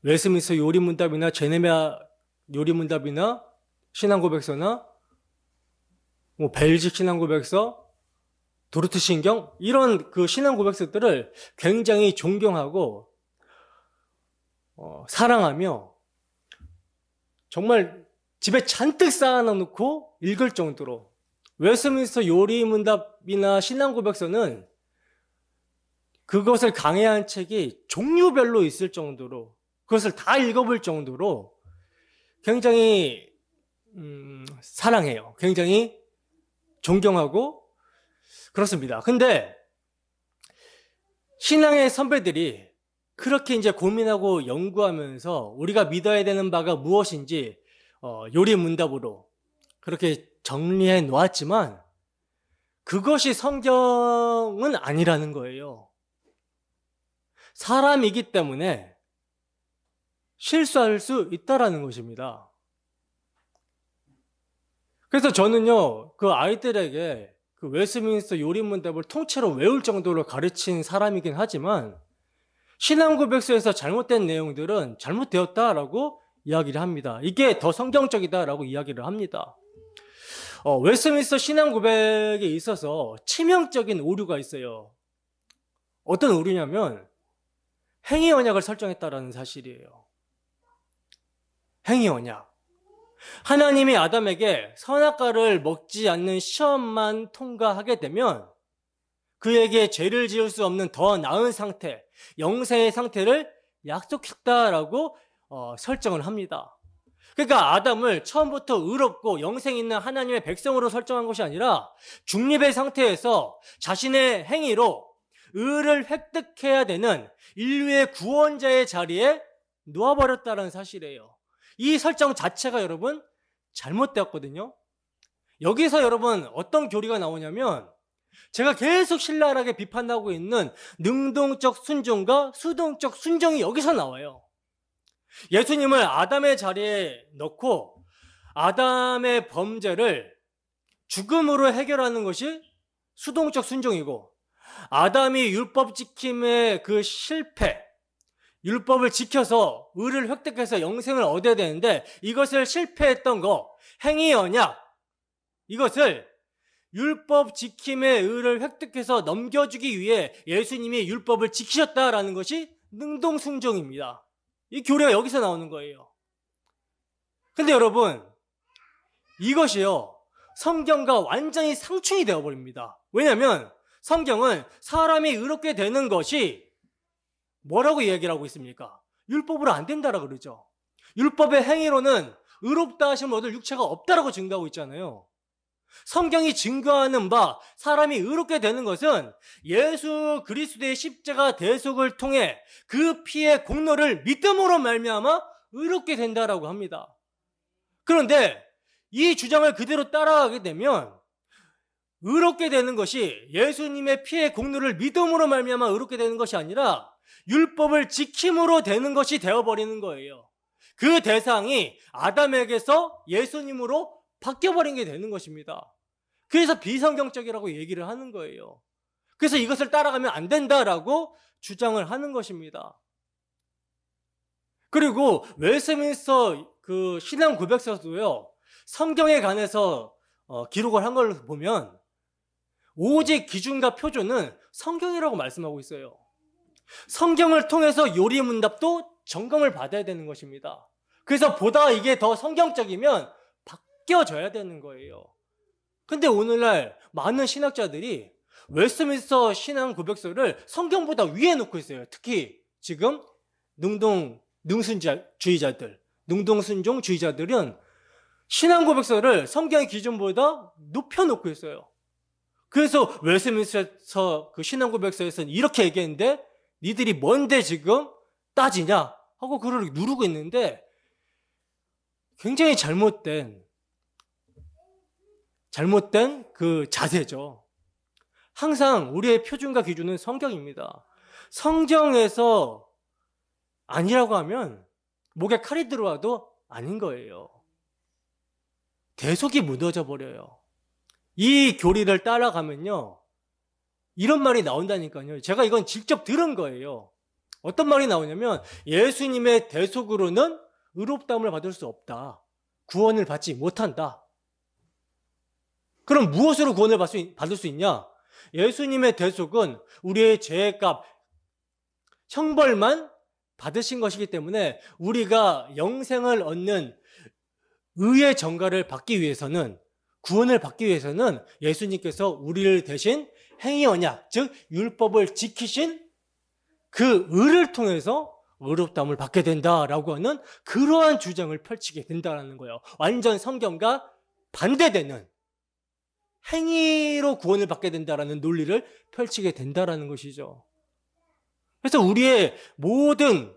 웨스민스터 요리문답이나 제네미야 요리문답이나 신앙고백서나 벨직 신앙고백서, 도르트 신경, 이런 그 신앙고백서들을 굉장히 존경하고 사랑하며 정말 집에 잔뜩 쌓아놓고 읽을 정도로, 웨스민스터 요리문답이나 신앙고백서는 그것을 강해한 책이 종류별로 있을 정도로, 그것을 다 읽어볼 정도로 굉장히 사랑해요. 굉장히 존경하고 그렇습니다. 근데 신앙의 선배들이 그렇게 이제 고민하고 연구하면서 우리가 믿어야 되는 바가 무엇인지 요리문답으로 그렇게 정리해 놓았지만 그것이 성경은 아니라는 거예요. 사람이기 때문에 실수할 수 있다라는 것입니다. 그래서 저는요, 그 아이들에게 그 웨스민스터 요리문답을 통째로 외울 정도로 가르친 사람이긴 하지만 신앙고백서에서 잘못된 내용들은 잘못되었다라고 이야기를 합니다. 이게 더 성경적이다라고 이야기를 합니다. 웨스트민스터 신앙고백에 있어서 치명적인 오류가 있어요. 어떤 오류냐면 행위 언약을 설정했다라는 사실이에요. 행위 언약. 하나님이 아담에게 선악과를 먹지 않는 시험만 통과하게 되면 그에게 죄를 지을 수 없는 더 나은 상태, 영생의 상태를 약속했다라고 설정을 합니다. 그러니까 아담을 처음부터 의롭고 영생 있는 하나님의 백성으로 설정한 것이 아니라 중립의 상태에서 자신의 행위로 의를 획득해야 되는 인류의 구원자의 자리에 놓아버렸다는 사실이에요. 이 설정 자체가 여러분 잘못되었거든요. 여기서 여러분 어떤 교리가 나오냐면 제가 계속 신랄하게 비판하고 있는 능동적 순종과 수동적 순종이 여기서 나와요. 예수님을 아담의 자리에 넣고 아담의 범죄를 죽음으로 해결하는 것이 수동적 순종이고, 아담이 율법 지킴의 그 실패, 율법을 지켜서 의를 획득해서 영생을 얻어야 되는데 이것을 실패했던 거, 행위 언약, 이것을 율법 지킴의 의를 획득해서 넘겨주기 위해 예수님이 율법을 지키셨다라는 것이 능동순종입니다. 이 교리가 여기서 나오는 거예요. 근데 여러분, 이것이요, 성경과 완전히 상충이 되어버립니다. 왜냐하면 성경은 사람이 의롭게 되는 것이 뭐라고 얘기를 하고 있습니까? 율법으로 안 된다라고 그러죠. 율법의 행위로는 의롭다 하심을 얻을 육체가 없다라고 증거하고 있잖아요. 성경이 증거하는 바 사람이 의롭게 되는 것은 예수 그리스도의 십자가 대속을 통해 그 피의 공로를 믿음으로 말미암아 의롭게 된다라고 합니다. 그런데 이 주장을 그대로 따라가게 되면 의롭게 되는 것이 예수님의 피의 공로를 믿음으로 말미암아 의롭게 되는 것이 아니라 율법을 지킴으로 되는 것이 되어버리는 거예요. 그 대상이 아담에게서 예수님으로 바뀌어버린 게 되는 것입니다. 그래서 비성경적이라고 얘기를 하는 거예요. 그래서 이것을 따라가면 안 된다라고 주장을 하는 것입니다. 그리고 웨스트민스터 그 신앙 고백서도요, 성경에 관해서 기록을 한 걸 보면 오직 기준과 표준은 성경이라고 말씀하고 있어요. 성경을 통해서 요리문답도 점검을 받아야 되는 것입니다. 그래서 보다 이게 더 성경적이면 바뀌어져야 되는 거예요. 근데 오늘날 많은 신학자들이 웨스트민스터 신앙 고백서를 성경보다 위에 놓고 있어요. 특히 지금 능동주의자들, 능동순종주의자들은 신앙 고백서를 성경의 기준보다 높여놓고 있어요. 그래서 웨스트민스터 그 신앙 고백서에서는 이렇게 얘기했는데 니들이 뭔데 지금 따지냐 하고 그를 누르고 있는데, 굉장히 잘못된 그 자세죠. 항상 우리의 표준과 기준은 성경입니다. 성경에서 아니라고 하면 목에 칼이 들어와도 아닌 거예요. 대속이 무너져 버려요. 이 교리를 따라가면요, 이런 말이 나온다니까요. 제가 이건 직접 들은 거예요. 어떤 말이 나오냐면 예수님의 대속으로는 의롭다함을 받을 수 없다. 구원을 받지 못한다. 그럼 무엇으로 구원을 받을 수 있냐? 예수님의 대속은 우리의 죄의 값, 형벌만 받으신 것이기 때문에 우리가 영생을 얻는 의의 전가를 받기 위해서는, 구원을 받기 위해서는 예수님께서 우리를 대신 행위 언약, 즉 율법을 지키신 그 의를 통해서 의롭다함을 받게 된다라고 하는 그러한 주장을 펼치게 된다는 거예요. 완전 성경과 반대되는 행위로 구원을 받게 된다라는 논리를 펼치게 된다라는 것이죠. 그래서 우리의 모든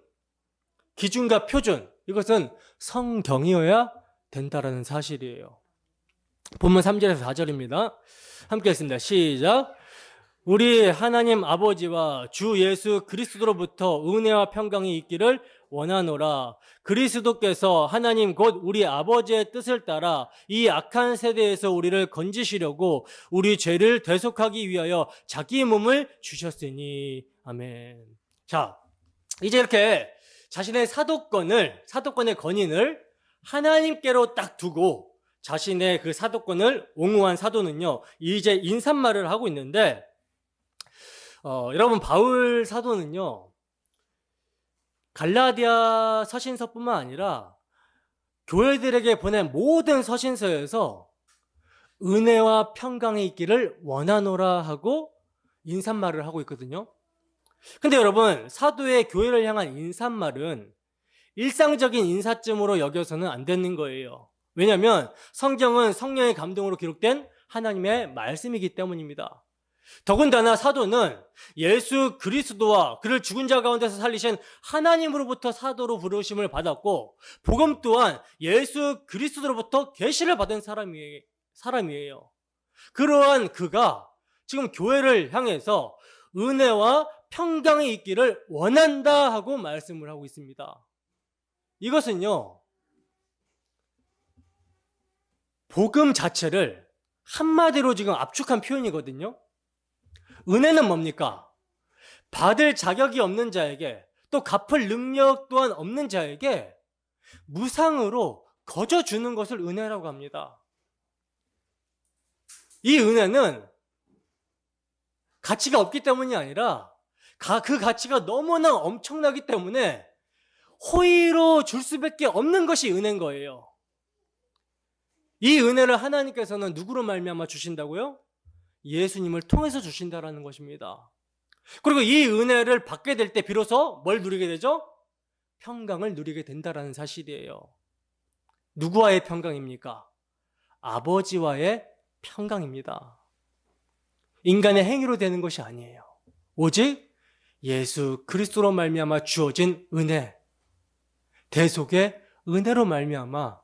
기준과 표준, 이것은 성경이어야 된다라는 사실이에요. 본문 3절에서 4절입니다. 함께 했습니다. 시작. 우리 하나님 아버지와 주 예수 그리스도로부터 은혜와 평강이 있기를 원하노라. 그리스도께서 하나님 곧 우리 아버지의 뜻을 따라 이 악한 세대에서 우리를 건지시려고 우리 죄를 대속하기 위하여 자기 몸을 주셨으니. 아멘. 자, 이제 이렇게 자신의 사도권의 권위를 하나님께로 딱 두고 자신의 그 사도권을 옹호한 사도는요, 이제 인사말을 하고 있는데, 여러분, 바울 사도는요, 갈라디아 서신서뿐만 아니라 교회들에게 보낸 모든 서신서에서 은혜와 평강이 있기를 원하노라 하고 인사말을 하고 있거든요. 근데 여러분, 사도의 교회를 향한 인사말은 일상적인 인사쯤으로 여겨서는 안 되는 거예요. 왜냐하면 성경은 성령의 감동으로 기록된 하나님의 말씀이기 때문입니다. 더군다나 사도는 예수 그리스도와 그를 죽은 자 가운데서 살리신 하나님으로부터 사도로 부르심을 받았고, 복음 또한 예수 그리스도로부터 계시를 받은 사람이에요. 그러한 그가 지금 교회를 향해서 은혜와 평강이 있기를 원한다 하고 말씀을 하고 있습니다. 이것은요, 복음 자체를 한마디로 지금 압축한 표현이거든요. 은혜는 뭡니까? 받을 자격이 없는 자에게, 또 갚을 능력 또한 없는 자에게 무상으로 거저 주는 것을 은혜라고 합니다. 이 은혜는 가치가 없기 때문이 아니라 그 가치가 너무나 엄청나기 때문에 호의로 줄 수밖에 없는 것이 은혜인 거예요. 이 은혜를 하나님께서는 누구로 말미암아 주신다고요? 예수님을 통해서 주신다라는 것입니다. 그리고 이 은혜를 받게 될 때 비로소 뭘 누리게 되죠? 평강을 누리게 된다라는 사실이에요. 누구와의 평강입니까? 아버지와의 평강입니다. 인간의 행위로 되는 것이 아니에요. 오직 예수 그리스도로 말미암아 주어진 은혜, 대속의 은혜로 말미암아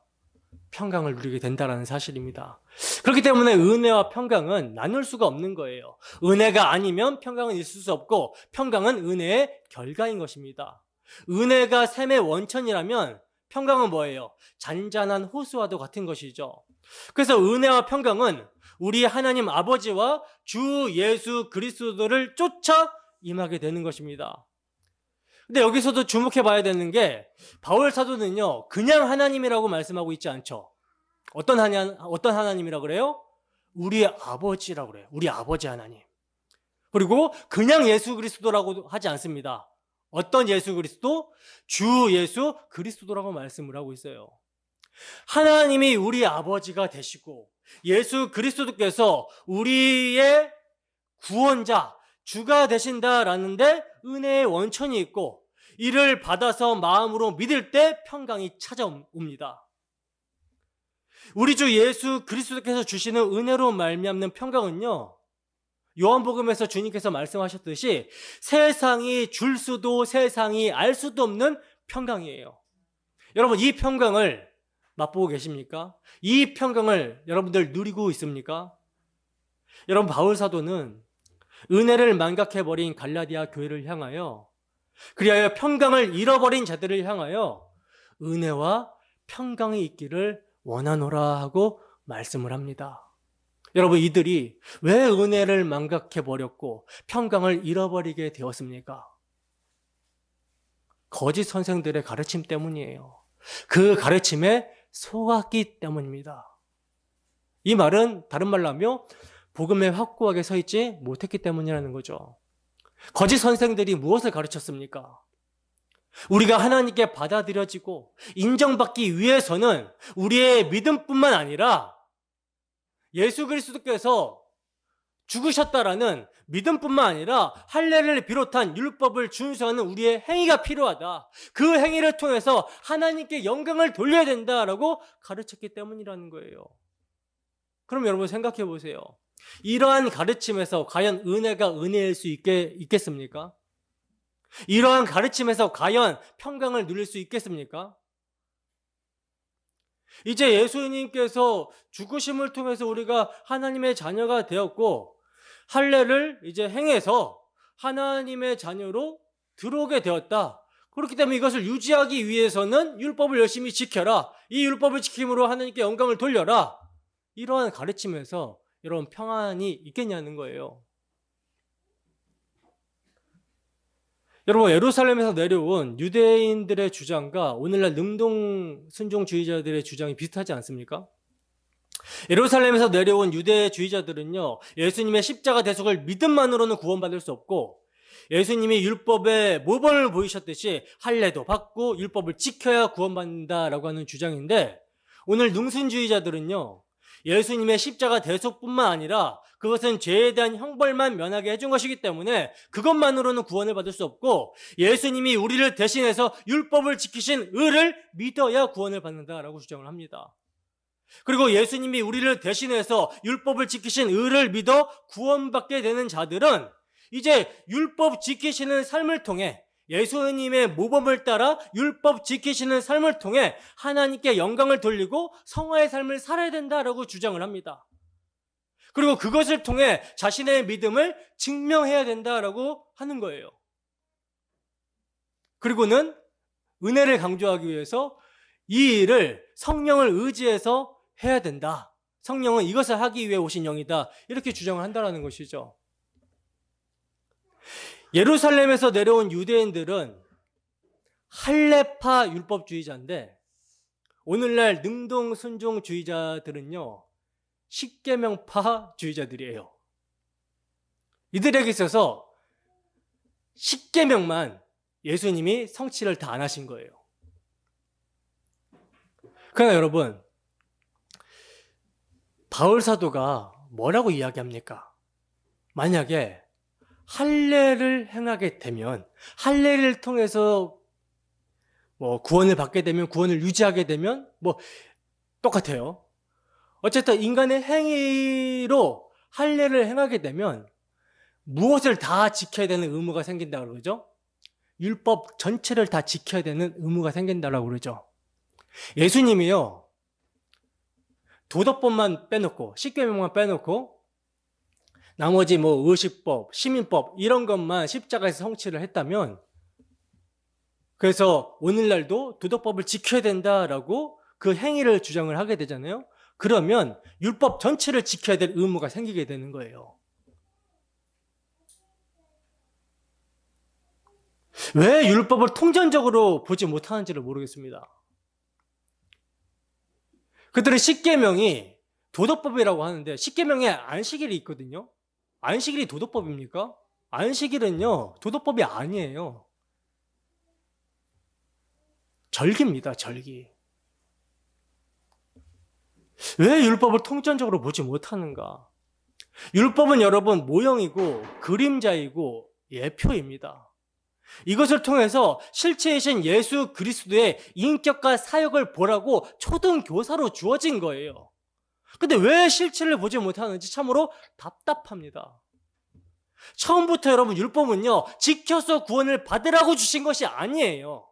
평강을 누리게 된다는 사실입니다. 그렇기 때문에 은혜와 평강은 나눌 수가 없는 거예요. 은혜가 아니면 평강은 있을 수 없고, 평강은 은혜의 결과인 것입니다. 은혜가 샘의 원천이라면 평강은 뭐예요? 잔잔한 호수와도 같은 것이죠. 그래서 은혜와 평강은 우리 하나님 아버지와 주 예수 그리스도를 쫓아 임하게 되는 것입니다. 근데 여기서도 주목해 봐야 되는 게, 바울 사도는요, 그냥 하나님이라고 말씀하고 있지 않죠. 어떤 하나님이라고 그래요? 우리 아버지라고 그래요. 우리 아버지 하나님. 그리고 그냥 예수 그리스도라고 하지 않습니다. 어떤 예수 그리스도? 주 예수 그리스도라고 말씀을 하고 있어요. 하나님이 우리 아버지가 되시고 예수 그리스도께서 우리의 구원자, 주가 되신다라는데 은혜의 원천이 있고, 이를 받아서 마음으로 믿을 때 평강이 찾아옵니다. 우리 주 예수 그리스도께서 주시는 은혜로 말미암는 평강은요, 요한복음에서 주님께서 말씀하셨듯이 세상이 줄 수도 세상이 알 수도 없는 평강이에요. 여러분, 이 평강을 맛보고 계십니까? 이 평강을 여러분들 누리고 있습니까? 여러분, 바울 사도는 은혜를 망각해버린 갈라디아 교회를 향하여, 그리하여 평강을 잃어버린 자들을 향하여 은혜와 평강이 있기를 원하노라 하고 말씀을 합니다. 여러분, 이들이 왜 은혜를 망각해버렸고 평강을 잃어버리게 되었습니까? 거짓 선생들의 가르침 때문이에요. 그 가르침에 속았기 때문입니다. 이 말은 다른 말로 하며 복음에 확고하게 서 있지 못했기 때문이라는 거죠. 거짓 선생들이 무엇을 가르쳤습니까? 우리가 하나님께 받아들여지고 인정받기 위해서는 우리의 믿음뿐만 아니라 예수 그리스도께서 죽으셨다라는 믿음뿐만 아니라 할례를 비롯한 율법을 준수하는 우리의 행위가 필요하다. 그 행위를 통해서 하나님께 영광을 돌려야 된다라고 가르쳤기 때문이라는 거예요. 그럼 여러분 생각해 보세요. 이러한 가르침에서 과연 은혜가 은혜일 수 있겠습니까? 이러한 가르침에서 과연 평강을 누릴 수 있겠습니까? 이제 예수님께서 죽으심을 통해서 우리가 하나님의 자녀가 되었고, 할례를 이제 행해서 하나님의 자녀로 들어오게 되었다. 그렇기 때문에 이것을 유지하기 위해서는 율법을 열심히 지켜라. 이 율법을 지킴으로 하나님께 영광을 돌려라. 이러한 가르침에서 여러분 평안이 있겠냐는 거예요. 여러분, 예루살렘에서 내려온 유대인들의 주장과 오늘날 능동 순종주의자들의 주장이 비슷하지 않습니까? 예루살렘에서 내려온 유대주의자들은요, 예수님의 십자가 대속을 믿음만으로는 구원받을 수 없고, 예수님이 율법에 모범을 보이셨듯이 할례도 받고 율법을 지켜야 구원받는다라고 하는 주장인데, 오늘 능순주의자들은요, 예수님의 십자가 대속뿐만 아니라 그것은 죄에 대한 형벌만 면하게 해준 것이기 때문에 그것만으로는 구원을 받을 수 없고, 예수님이 우리를 대신해서 율법을 지키신 의를 믿어야 구원을 받는다라고 주장을 합니다. 그리고 예수님이 우리를 대신해서 율법을 지키신 의를 믿어 구원받게 되는 자들은 이제 율법 지키시는 삶을 통해, 예수님의 모범을 따라 율법 지키시는 삶을 통해 하나님께 영광을 돌리고 성화의 삶을 살아야 된다라고 주장을 합니다. 그리고 그것을 통해 자신의 믿음을 증명해야 된다라고 하는 거예요. 그리고는 은혜를 강조하기 위해서 이 일을 성령을 의지해서 해야 된다. 성령은 이것을 하기 위해 오신 영이다. 이렇게 주장을 한다는 것이죠. 예루살렘에서 내려온 유대인들은 할례파 율법주의자인데, 오늘날 능동 순종주의자들은요, 십계명파 주의자들이에요. 이들에게 있어서 십계명만 예수님이 성취를 다 안 하신 거예요. 그러나 여러분, 바울 사도가 뭐라고 이야기합니까? 만약에 할례를 행하게 되면, 할례를 통해서 구원을 받게 되면, 구원을 유지하게 되면 똑같아요. 어쨌든 인간의 행위로 할례를 행하게 되면 무엇을 다 지켜야 되는 의무가 생긴다고 그러죠? 율법 전체를 다 지켜야 되는 의무가 생긴다고 그러죠. 예수님이요, 도덕법만 빼놓고, 십계명만 빼놓고 나머지 의식법, 시민법 이런 것만 십자가에서 성취를 했다면, 그래서 오늘날도 도덕법을 지켜야 된다라고 그 행위를 주장을 하게 되잖아요. 그러면 율법 전체를 지켜야 될 의무가 생기게 되는 거예요. 왜 율법을 통전적으로 보지 못하는지를 모르겠습니다. 그들은 십계명이 도덕법이라고 하는데, 십계명에 안식일이 있거든요. 안식일이 도덕법입니까? 안식일은요, 도덕법이 아니에요. 절기입니다, 절기. 왜 율법을 통전적으로 보지 못하는가? 율법은 여러분 모형이고 그림자이고 예표입니다. 이것을 통해서 실체이신 예수 그리스도의 인격과 사역을 보라고 초등교사로 주어진 거예요. 근데 왜 실체를 보지 못하는지 참으로 답답합니다. 처음부터 여러분, 율법은요, 지켜서 구원을 받으라고 주신 것이 아니에요.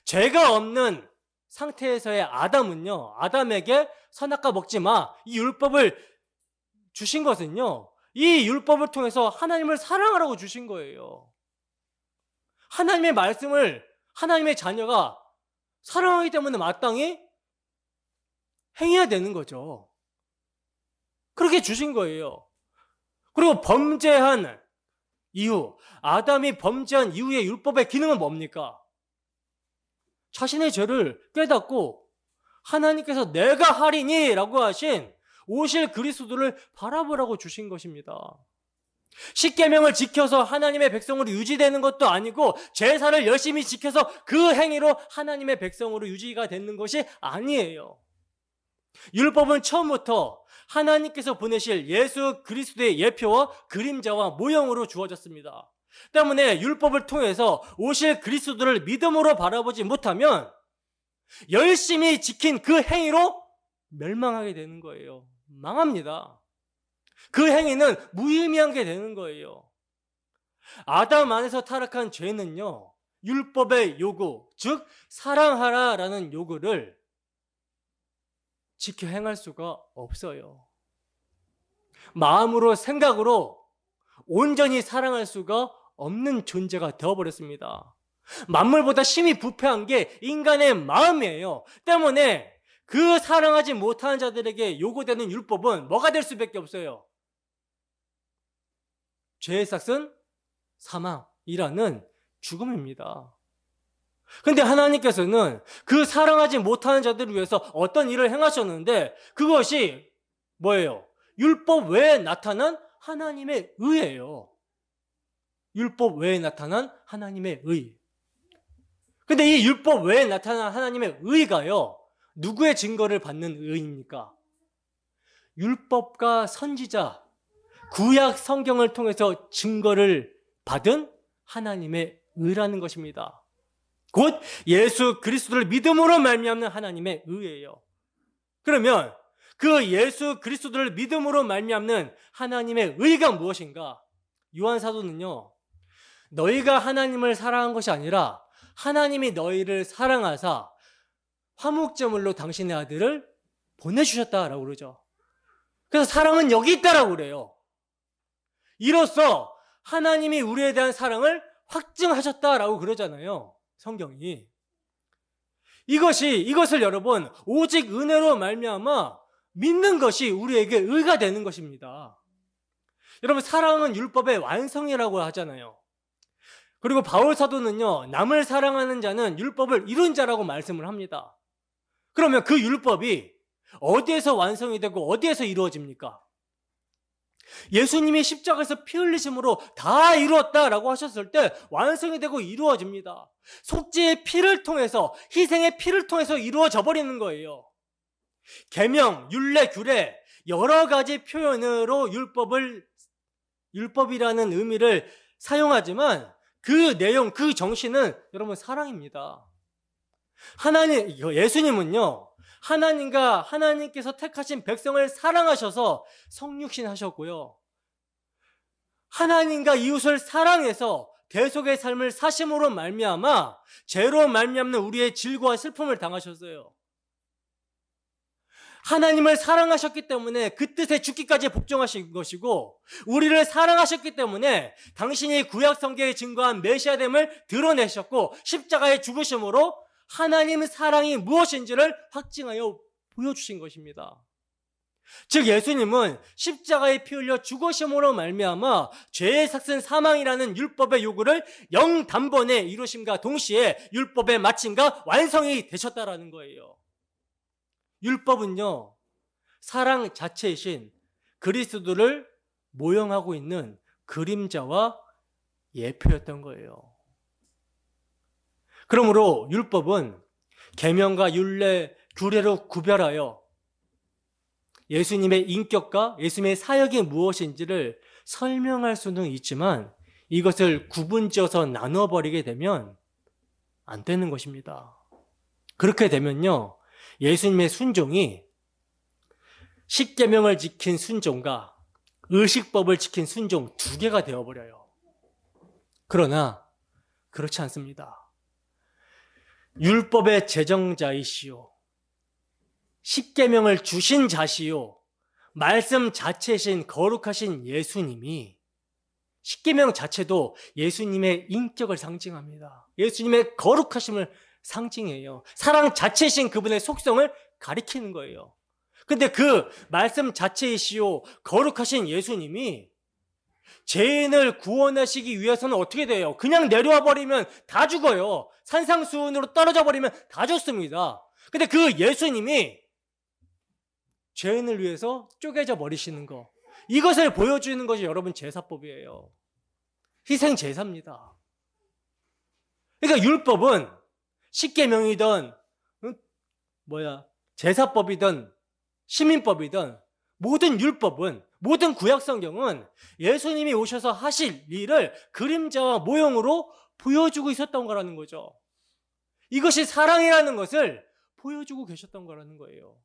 죄가 없는 상태에서의 아담은요, 아담에게 선악과 먹지 마, 이 율법을 주신 것은요, 이 율법을 통해서 하나님을 사랑하라고 주신 거예요. 하나님의 말씀을 하나님의 자녀가 사랑하기 때문에 마땅히 행해야 되는 거죠. 그렇게 주신 거예요. 그리고 범죄한 이후, 아담이 범죄한 이후의 율법의 기능은 뭡니까? 자신의 죄를 깨닫고 하나님께서 내가 하리니 라고 하신 오실 그리스도를 바라보라고 주신 것입니다. 십계명을 지켜서 하나님의 백성으로 유지되는 것도 아니고, 제사를 열심히 지켜서 그 행위로 하나님의 백성으로 유지가 되는 것이 아니에요. 율법은 처음부터 하나님께서 보내실 예수 그리스도의 예표와 그림자와 모형으로 주어졌습니다. 때문에 율법을 통해서 오실 그리스도를 믿음으로 바라보지 못하면 열심히 지킨 그 행위로 멸망하게 되는 거예요. 망합니다. 그 행위는 무의미한 게 되는 거예요. 아담 안에서 타락한 죄는요, 율법의 요구, 즉 사랑하라라는 요구를 지켜 행할 수가 없어요. 마음으로, 생각으로 온전히 사랑할 수가 없는 존재가 되어버렸습니다. 만물보다 심히 부패한 게 인간의 마음이에요. 때문에 그 사랑하지 못하는 자들에게 요구되는 율법은 뭐가 될 수밖에 없어요? 죄의 삭은 사망이라는 죽음입니다. 근데 하나님께서는 그 사랑하지 못하는 자들을 위해서 어떤 일을 행하셨는데 그것이 뭐예요? 율법 외에 나타난 하나님의 의예요. 율법 외에 나타난 하나님의 의. 근데 이 율법 외에 나타난 하나님의 의가요, 누구의 증거를 받는 의입니까? 율법과 선지자, 구약 성경을 통해서 증거를 받은 하나님의 의라는 것입니다. 곧 예수 그리스도를 믿음으로 말미암는 하나님의 의예요. 그러면 그 예수 그리스도를 믿음으로 말미암는 하나님의 의가 무엇인가? 요한 사도는요, 너희가 하나님을 사랑한 것이 아니라 하나님이 너희를 사랑하사 화목제물로 당신의 아들을 보내주셨다라고 그러죠. 그래서 사랑은 여기 있다라고 그래요. 이로써 하나님이 우리에 대한 사랑을 확증하셨다라고 그러잖아요, 성경이. 이것을 여러분 오직 은혜로 말미암아 믿는 것이 우리에게 의가 되는 것입니다. 여러분, 사랑은 율법의 완성이라고 하잖아요. 그리고 바울 사도는요, 남을 사랑하는 자는 율법을 이룬 자라고 말씀을 합니다. 그러면 그 율법이 어디에서 완성이 되고 어디에서 이루어집니까? 예수님이 십자가에서 피 흘리심으로 다 이루었다라고 하셨을 때 완성이 되고 이루어집니다. 속죄의 피를 통해서, 희생의 피를 통해서 이루어져 버리는 거예요. 계명, 율례, 규례 여러 가지 표현으로 율법이라는 의미를 사용하지만 그 내용, 그 정신은 여러분 사랑입니다. 예수님은요, 하나님과 하나님께서 택하신 백성을 사랑하셔서 성육신 하셨고요, 하나님과 이웃을 사랑해서 대속의 삶을 사심으로 말미암아 죄로 말미암는 우리의 질고와 슬픔을 당하셨어요. 하나님을 사랑하셨기 때문에 그 뜻에 죽기까지 복종하신 것이고, 우리를 사랑하셨기 때문에 당신이 구약 성경에 증거한 메시아됨을 드러내셨고, 십자가의 죽으심으로 하나님의 사랑이 무엇인지를 확증하여 보여주신 것입니다. 즉 예수님은 십자가에 피 흘려 죽으심으로 말미암아 죄의 삭슨 사망이라는 율법의 요구를 영단번에 이루심과 동시에 율법의 마침과 완성이 되셨다라는 거예요. 율법은요, 사랑 자체이신 그리스도를 모형하고 있는 그림자와 예표였던 거예요. 그러므로 율법은 계명과 율례, 규례로 구별하여 예수님의 인격과 예수님의 사역이 무엇인지를 설명할 수는 있지만 이것을 구분지어서 나눠버리게 되면 안 되는 것입니다. 그렇게 되면요, 예수님의 순종이 십계명을 지킨 순종과 의식법을 지킨 순종 두 개가 되어버려요. 그러나 그렇지 않습니다. 율법의 제정자이시오, 십계명을 주신 자시오, 말씀 자체이신 거룩하신 예수님이, 십계명 자체도 예수님의 인격을 상징합니다. 예수님의 거룩하심을 상징해요. 사랑 자체이신 그분의 속성을 가리키는 거예요. 근데 그 말씀 자체이시오 거룩하신 예수님이 죄인을 구원하시기 위해서는 어떻게 돼요? 그냥 내려와 버리면 다 죽어요. 산상수훈으로 떨어져 버리면 다 죽습니다. 근데 그 예수님이 죄인을 위해서 쪼개져 버리시는 거, 이것을 보여주는 것이 여러분 제사법이에요. 희생 제사입니다. 그러니까 율법은 십계명이든 제사법이든 시민법이든 모든 율법은, 모든 구약 성경은 예수님이 오셔서 하실 일을 그림자와 모형으로 보여주고 있었던 거라는 거죠. 이것이 사랑이라는 것을 보여주고 계셨던 거라는 거예요.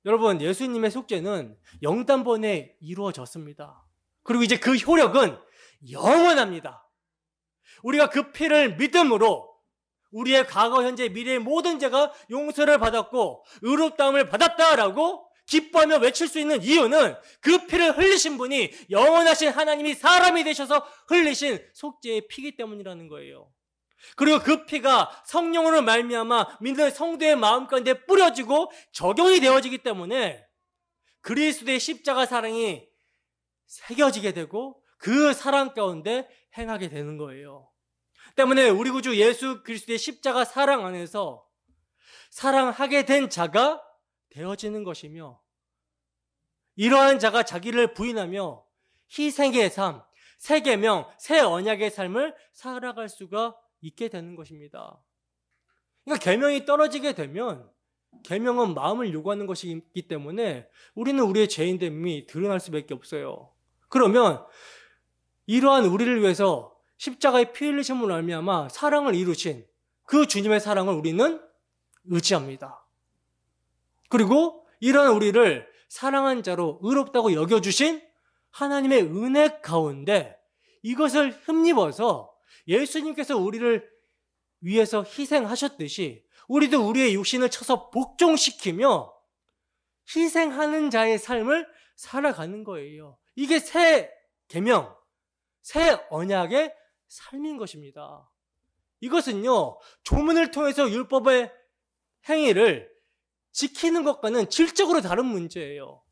여러분, 예수님의 속죄는 영단번에 이루어졌습니다. 그리고 이제 그 효력은 영원합니다. 우리가 그 피를 믿음으로 우리의 과거, 현재, 미래의 모든 죄가 용서를 받았고 의롭다함을 받았다라고 기뻐하며 외칠 수 있는 이유는 그 피를 흘리신 분이 영원하신 하나님이 사람이 되셔서 흘리신 속죄의 피기 때문이라는 거예요. 그리고 그 피가 성령으로 말미암아 믿는 성도의 마음 가운데 뿌려지고 적용이 되어지기 때문에 그리스도의 십자가 사랑이 새겨지게 되고 그 사랑 가운데 행하게 되는 거예요. 때문에 우리 구주 예수 그리스도의 십자가 사랑 안에서 사랑하게 된 자가 되어지는 것이며, 이러한 자가 자기를 부인하며 희생의 삶, 새 계명, 새 언약의 삶을 살아갈 수가 있게 되는 것입니다. 그러니까 계명이 떨어지게 되면, 계명은 마음을 요구하는 것이기 때문에 우리는 우리의 죄인됨이 드러날 수밖에 없어요. 그러면 이러한 우리를 위해서 십자가의 피 흘리심으로 말미암아 사랑을 이루신 그 주님의 사랑을 우리는 의지합니다. 그리고 이러한 우리를 사랑한 자로 의롭다고 여겨주신 하나님의 은혜 가운데 이것을 힘입어서 예수님께서 우리를 위해서 희생하셨듯이 우리도 우리의 육신을 쳐서 복종시키며 희생하는 자의 삶을 살아가는 거예요. 이게 새 계명, 새 언약의 삶인 것입니다. 이것은요, 조문을 통해서 율법의 행위를 지키는 것과는 질적으로 다른 문제예요.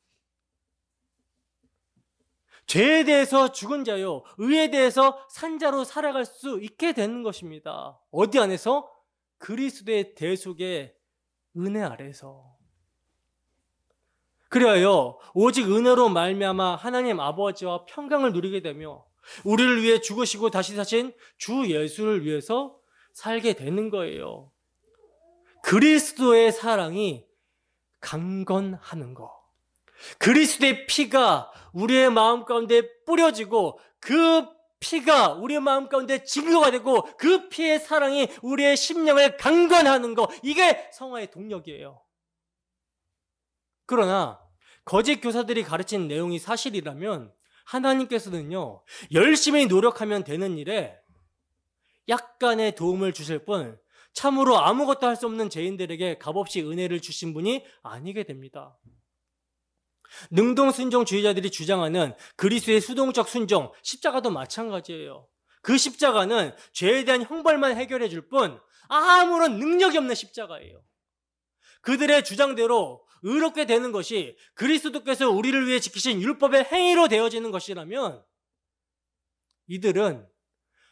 죄에 대해서 죽은 자요, 의에 대해서 산 자로 살아갈 수 있게 되는 것입니다. 어디 안에서? 그리스도의 대속의 은혜 아래서. 그리하여 오직 은혜로 말미암아 하나님 아버지와 평강을 누리게 되며 우리를 위해 죽으시고 다시 사신 주 예수를 위해서 살게 되는 거예요. 그리스도의 사랑이 강건하는 것, 그리스도의 피가 우리의 마음 가운데 뿌려지고 그 피가 우리의 마음 가운데 증거가 되고 그 피의 사랑이 우리의 심령을 강건하는 것, 이게 성화의 동력이에요. 그러나 거짓 교사들이 가르친 내용이 사실이라면 하나님께서는요, 열심히 노력하면 되는 일에 약간의 도움을 주실 뿐 참으로 아무것도 할 수 없는 죄인들에게 값없이 은혜를 주신 분이 아니게 됩니다. 능동순종주의자들이 주장하는 그리스도의 수동적 순종, 십자가도 마찬가지예요. 그 십자가는 죄에 대한 형벌만 해결해 줄 뿐 아무런 능력이 없는 십자가예요. 그들의 주장대로 의롭게 되는 것이 그리스도께서 우리를 위해 지키신 율법의 행위로 되어지는 것이라면 이들은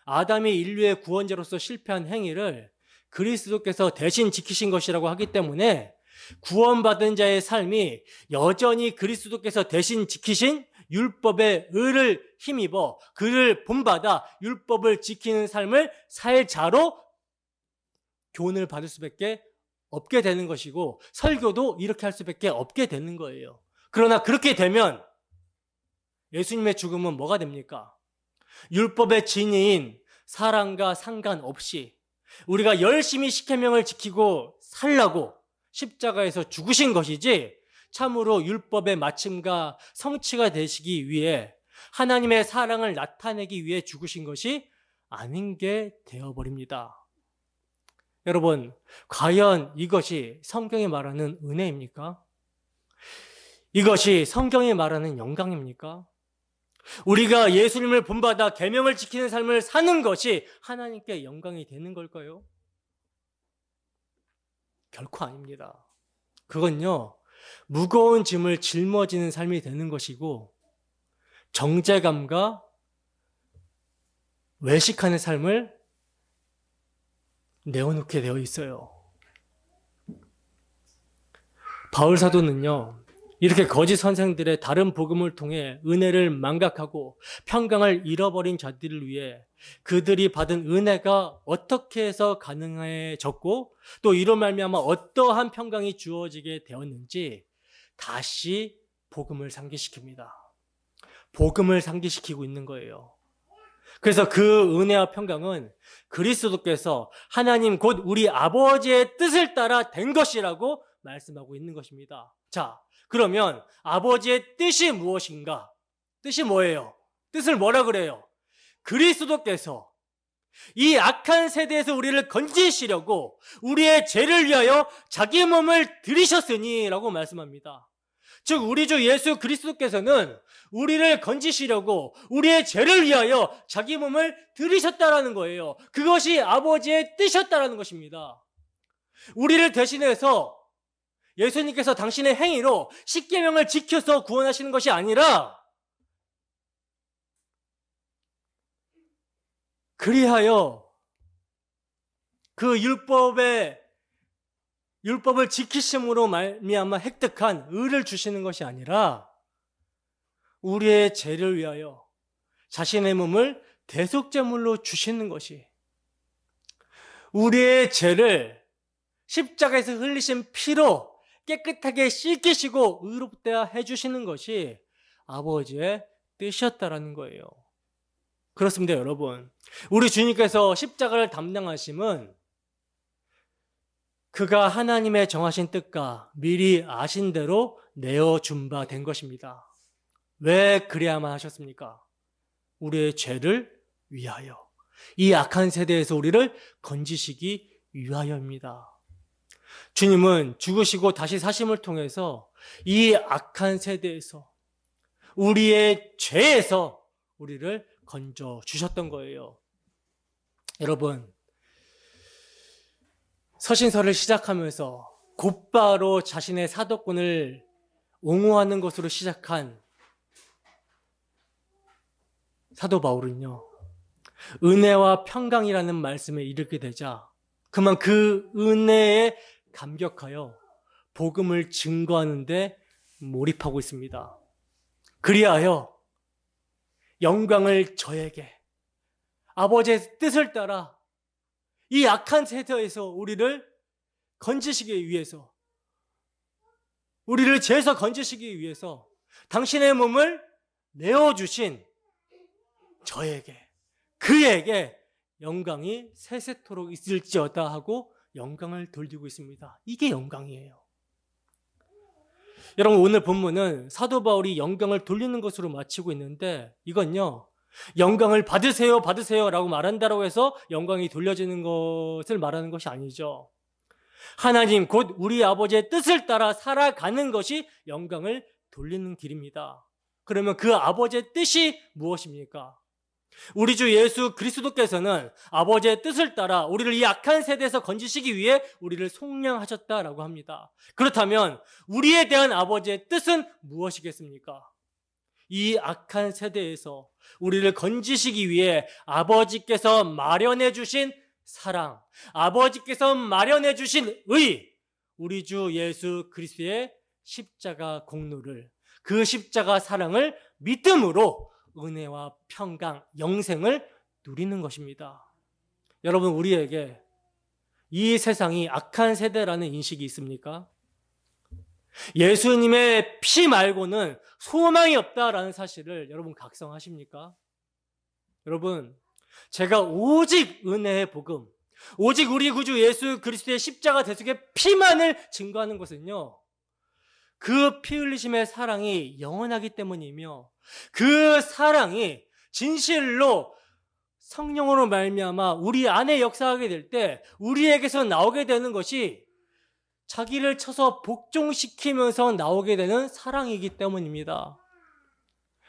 아담이 인류의 구원자로서 실패한 행위를 그리스도께서 대신 지키신 것이라고 하기 때문에 구원받은 자의 삶이 여전히 그리스도께서 대신 지키신 율법의 의를 힘입어 그를 본받아 율법을 지키는 삶을 살 자로 교훈을 받을 수밖에 없게 되는 것이고 설교도 이렇게 할 수밖에 없게 되는 거예요. 그러나 그렇게 되면 예수님의 죽음은 뭐가 됩니까? 율법의 진리인 사랑과 상관없이 우리가 열심히 십계명을 지키고 살라고 십자가에서 죽으신 것이지 참으로 율법의 마침과 성취가 되시기 위해 하나님의 사랑을 나타내기 위해 죽으신 것이 아닌 게 되어버립니다. 여러분, 과연 이것이 성경이 말하는 은혜입니까? 이것이 성경이 말하는 영광입니까? 우리가 예수님을 본받아 계명을 지키는 삶을 사는 것이 하나님께 영광이 되는 걸까요? 결코 아닙니다. 그건요, 무거운 짐을 짊어지는 삶이 되는 것이고 정죄감과 외식하는 삶을 내어놓게 되어 있어요. 바울 사도는요, 이렇게 거짓 선생들의 다른 복음을 통해 은혜를 망각하고 평강을 잃어버린 자들을 위해 그들이 받은 은혜가 어떻게 해서 가능해졌고 또 이로 말미암아 어떠한 평강이 주어지게 되었는지 다시 복음을 상기시킵니다. 복음을 상기시키고 있는 거예요. 그래서 그 은혜와 평강은 그리스도께서 하나님 곧 우리 아버지의 뜻을 따라 된 것이라고 말씀하고 있는 것입니다. 자, 그러면 아버지의 뜻이 무엇인가? 뜻이 뭐예요? 뜻을 뭐라 그래요? 그리스도께서 이 악한 세대에서 우리를 건지시려고 우리의 죄를 위하여 자기 몸을 들이셨으니 라고 말씀합니다. 즉 우리 주 예수 그리스도께서는 우리를 건지시려고 우리의 죄를 위하여 자기 몸을 들이셨다라는 거예요. 그것이 아버지의 뜻이었다라는 것입니다. 우리를 대신해서 예수님께서 당신의 행위로 십계명을 지켜서 구원하시는 것이 아니라 그리하여 그 율법을 지키심으로 말미암아 획득한 의를 주시는 것이 아니라 우리의 죄를 위하여 자신의 몸을 대속제물로 주시는 것이, 우리의 죄를 십자가에서 흘리신 피로 깨끗하게 씻기시고 의롭게 해주시는 것이 아버지의 뜻이었다라는 거예요. 그렇습니다, 여러분. 우리 주님께서 십자가를 담당하심은 그가 하나님의 정하신 뜻과 미리 아신 대로 내어준 바 된 것입니다. 왜 그래야만 하셨습니까? 우리의 죄를 위하여, 이 악한 세대에서 우리를 건지시기 위하여입니다. 주님은 죽으시고 다시 사심을 통해서 이 악한 세대에서, 우리의 죄에서 우리를 건져 주셨던 거예요. 여러분, 서신서를 시작하면서 곧바로 자신의 사도권을 옹호하는 것으로 시작한 사도 바울은요, 은혜와 평강이라는 말씀에 이르게 되자 그만 그 은혜에 감격하여 복음을 증거하는 데 몰입하고 있습니다. 그리하여 영광을 저에게, 아버지의 뜻을 따라 이 악한 세대에서 우리를 건지시기 위해서, 우리를 죄에서 건지시기 위해서 당신의 몸을 내어주신 저에게, 그에게 영광이 세세토록 있을지어다 하고 영광을 돌리고 있습니다. 이게 영광이에요. 여러분, 오늘 본문은 사도 바울이 영광을 돌리는 것으로 마치고 있는데, 이건요, 영광을 받으세요, 받으세요 라고 말한다고 해서 영광이 돌려지는 것을 말하는 것이 아니죠. 하나님 곧 우리 아버지의 뜻을 따라 살아가는 것이 영광을 돌리는 길입니다. 그러면 그 아버지의 뜻이 무엇입니까? 우리 주 예수 그리스도께서는 아버지의 뜻을 따라 우리를 이 악한 세대에서 건지시기 위해 우리를 속량하셨다라고 합니다. 그렇다면 우리에 대한 아버지의 뜻은 무엇이겠습니까? 이 악한 세대에서 우리를 건지시기 위해 아버지께서 마련해 주신 사랑, 아버지께서 마련해 주신 의, 우리 주 예수 그리스도의 십자가 공로를, 그 십자가 사랑을 믿음으로 은혜와 평강, 영생을 누리는 것입니다. 여러분, 우리에게 이 세상이 악한 세대라는 인식이 있습니까? 예수님의 피 말고는 소망이 없다라는 사실을 여러분 각성하십니까? 여러분, 제가 오직 은혜의 복음, 오직 우리 구주 예수 그리스도의 십자가 대속의 피만을 증거하는 것은요, 그 피 흘리심의 사랑이 영원하기 때문이며, 그 사랑이 진실로 성령으로 말미암아 우리 안에 역사하게 될 때 우리에게서 나오게 되는 것이 자기를 쳐서 복종시키면서 나오게 되는 사랑이기 때문입니다.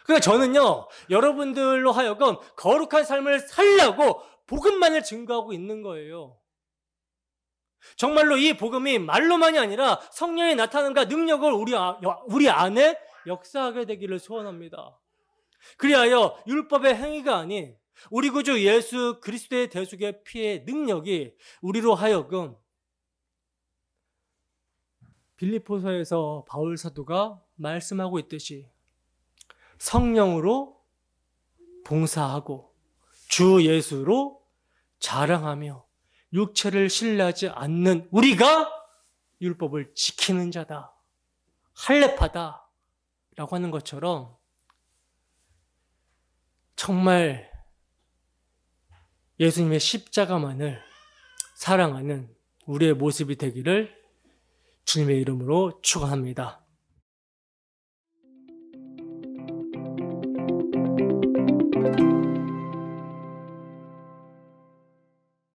그러니까 저는요, 여러분들로 하여금 거룩한 삶을 살려고 복음만을 증거하고 있는 거예요. 정말로 이 복음이 말로만이 아니라 성령의 나타남과 능력을 우리 안에 역사하게 되기를 소원합니다. 그리하여 율법의 행위가 아닌 우리 구주 예수 그리스도의 대속의 피의 능력이 우리로 하여금, 빌립보서에서 바울 사도가 말씀하고 있듯이 성령으로 봉사하고 주 예수로 자랑하며 육체를 신뢰하지 않는 우리가 율법을 지키는 자다, 할례파다 라고 하는 것처럼 정말 예수님의 십자가만을 사랑하는 우리의 모습이 되기를 주님의 이름으로 축원합니다.